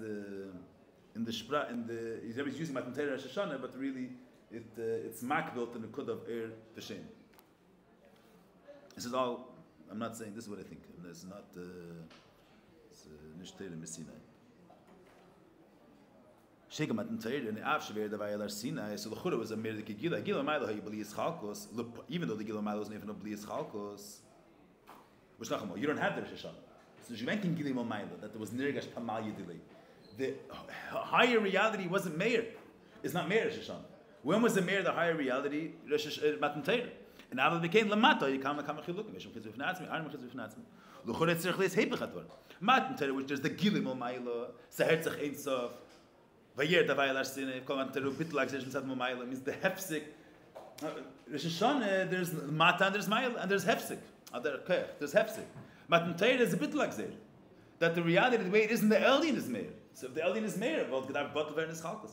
he's always using Matan Torah Rosh Hashanah, but really it's makbil to the Kud of Er V'Shem. This is all. I'm not saying this is what I think. It's not Nishtei Messinai. Shega Matan Torah and the Av Shever Davai Elar Sinai. So the Chura was a Meir the Gila. Gila Milo Hayu B'li Yischalkos. Even though the Gila Milo wasn't even a B'li Yischalkos, which nachamo you don't have the Rosh Hashanah. So you mentioned Gilim Omayla that there was Nirgash Pamal Yedilei. The higher reality wasn't Meir. It's not Meir Rosh Hashanah. When was the Meir the higher reality? Matan Torah. And now it became Lamata. You come Chilukim. Meshum Chizuf Natzmi. Arm Chizuf Natzmi. L'chorei tzirich leis Heipechator. Matan Torah, which there's the Gilim Omayla, Seherzach Ein Sof, Vayer Davai Elar Sinai. Kol Matan Torah Bitlag Zeh Mitzad Omayla means the Hefsik. Rosh Hashanah there's Mata and there's Mayla and there's Hefsik. There's Hefsik. Matan Torah is a bit like that. That the reality, the way it is in the Elyon is Meir. So if the Elyon is Meir, well, Gedav Bottle Ver Nischalkos.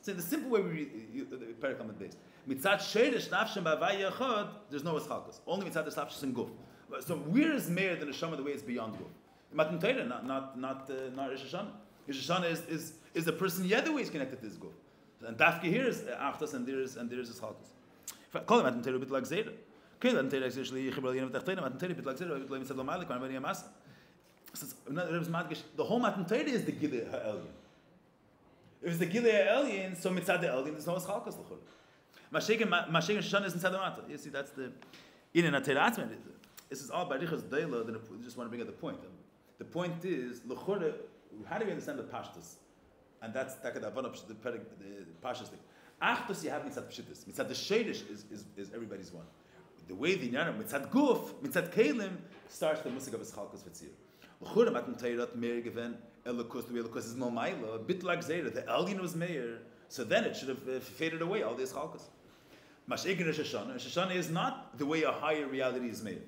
So in the simple way we read the Perikam based. Mitzat Sheresh Nafshem B'Avay Yechad, there's no Eschalkos. Only Mitzat Eschalkos in Guf. So where is Meir the Neshama the way it's beyond Guf? Matan Torah, not Rosh Hashanah. Rosh Hashanah is the person the other way is connected to this Guf. And Dafke here is Achtas and there is Eschalkos. Call him Matan Torah a bit like Zera. For The whole Matan Torah is the Gilei HaElyon. If it's the Gilei HaElyon, so mitzad the Elyon, there's no Eschalkos l'chol. Mashegen Shoshana is mitzad the Mata. You see, that's the in a Torah. This is all by Richas Deila. Then I just want to bring out the point. The point is, l'chol, how do we understand the Pashtus? And that's the Pashtus thing. Achtus you have mitzad Pshittus. Mitzad the Shadish is everybody's one. The way the Inyan mitzad Guf, mitzad Kalim starts the Musik of Eschalkos V'tzir. L'chol Matan Torah Meir given Elokus, the way Elokus is Momaila, a bit like Zera. The Elyon was Meir, so then it should have faded away all these Eschalkos. Mash'egin Shoshana. Shoshana is not the way a higher reality is made.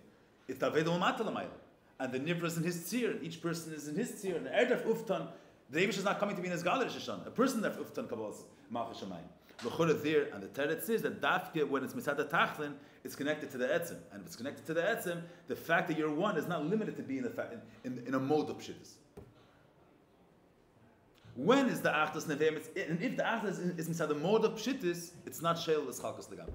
It's Taved L'mata L'mayla. And the Nivra is in his tzir, and each person is in his tzir. And the Erdaf Uftan, the Eibush is not coming to be in his Galer Shoshana. A person that Uftan Kabbalas Malchus Shamayim. L'chora there, and the Teretz says that Dafke, when it's Mitzad Tachlin, it's connected to the Etzim. And if it's connected to the Etzim, the fact that you're one is not limited to being in a mode of Pshittis. When is the Achtas Neveim? And if the Achtas is Mitzad the mode of Pshittis, it's not Sheil Eschalkos Legam.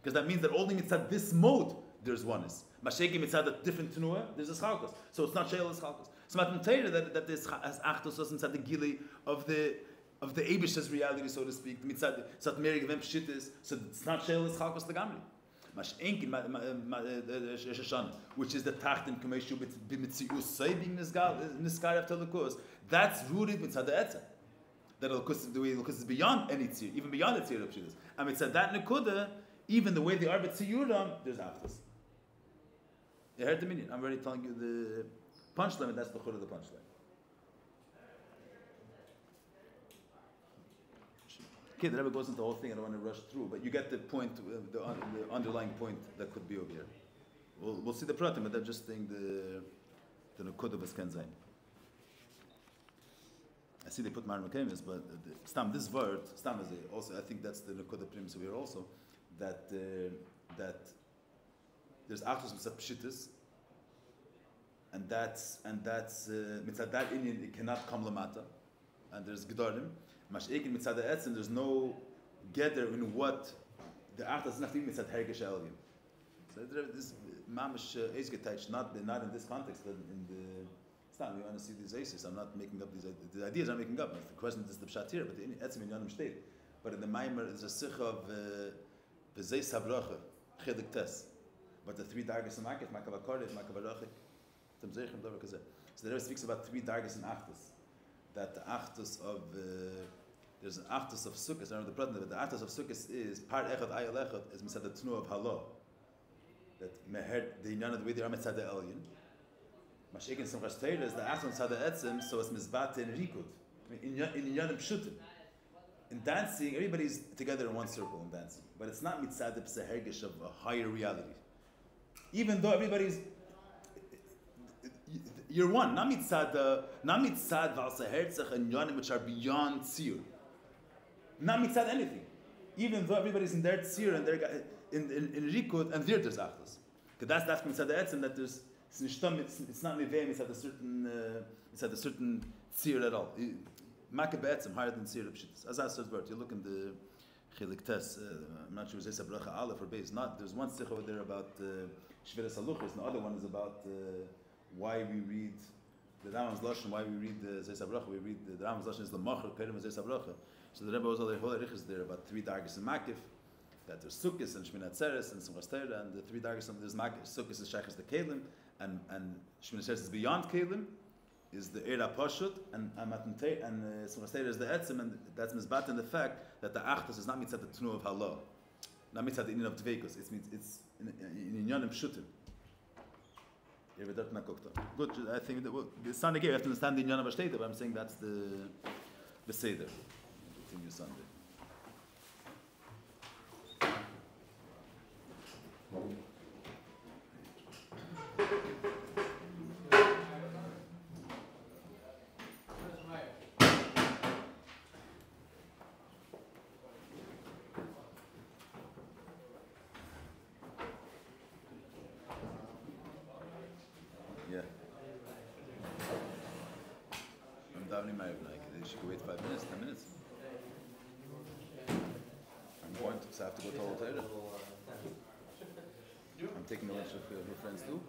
Because that means that only Mitzad this mode, there's oneness. Mashegi Mitzad a different Tenuah, there's Eschalkos. So it's not Sheil Eschalkos. So Matan Torah that this Achtos was Mitzad the Gili of the Eibish's reality, so to speak. Mitzad Sat Meir Gevem Pshittis, so it's not Sheil Eschalkos Legamri. Mashenkin Shoshana, which is the Tachtim Kameshu B'Mitzius Say being Niskar after Lukus, that's rooted Mitzad the Etzem. That the way Lukus is beyond any tzir, even beyond the tzir of Pshittis. And Mitzad that Nekuda, even the way they are B'Tziyuram, there's Achtos. You heard the meaning. I'm already telling you the punchline, and that's the chud of the punchline. Okay, the Rebbe goes into the whole thing. I don't want to rush through, but you get the point, the underlying point that could be over here. We'll see the pratim, but I'm just saying the nekuda of Ken Zayin. I see they put Mar Mekemis, but Stam, this word, Stam is also, I think that's the nekuda prims here also, that there's Achtos Mitzad Pshittis, and that's Mitzad that Indian, it cannot come Lamata, and there's Gedorim. Mash'ekin Mitzad Etzim, there's no gather in what the Achtos is not even Mitzad Hergesh Elyon. So this Mamish Eizgetach, not in this context, but in the Stam, you want to see these Aces. I'm not making up the ideas I'm making up. The question is the Pshat here, but the Etzim in Yonim State. But in the Maimer, there's a Sikh of the Zay Sabroche, Chelik Tes. But the three dargis in Makif, Makavakorif, Makavarochik, Temzeichem, Dover Kazeh. So the Rebbe speaks about three dargis in Achtos. That the Achtos of, there's an Achtos of Sukkot, I remember the problem, but the Achtos of Sukkot is, Par Echad, Ayel Echad, is Mitzad the Tnu of Halo. That Meher, the Inyan of the way they are Mitzad the Elyon. Mash'ekin Simchas Torah is the Achtos Mitzad the Etzim, so it's Mizbat in Rikud. In Inyanim Pshutim. In dancing, everybody's together in one circle in dancing. But it's not Mitzad the Psehergish of a higher reality. Even though everybody's, you're one. Not mitzad valsa herzach and yonim which are beyond tzir. Not mitzad anything. Even though everybody's in their tzir and their in rikud and there's achtos. Because that's mitzad the etzim that there's it's not miveh mitzad a certain tzir at all. Makab etzim higher than tzir of shittas. As I said, you look in the chilik tes. I'm not sure if it's a bracha aleph or beis. Not there's one sikh over there about. Shviras Haluchos, and the other one is about why we read the Rambam's Lashon, why we read the Zeis HaBracha. We read the Rambam's Lashon is the Macher, Kerem Zeis HaBracha. So the Rebbe was all the whole Arichas there about three dargis in Makif, that there's Sukkis and Shmina Tzeres and Simchas Torah, and the three dargis and there's Makif. Sukkis is Sheikhs the Kelim, and Shmina Tzeres is beyond Kelim, is the Eira Pashut, and Simchas Torah is the Etzim, and that's Mizbat in the fact that the Achtos is not mitzad the Tnu of Halo, not mitzad the Inin of Dveikus. It's in Inyanim Pshutim. Good, I think that it's Sunday. You have to understand the Inyan of Ashteta, but I'm saying that's the Seder. Continue Sunday. Wait 5 minutes, 10 minutes. I'm going to, so I have to go to all Torah. I'm taking a bunch of your friends too.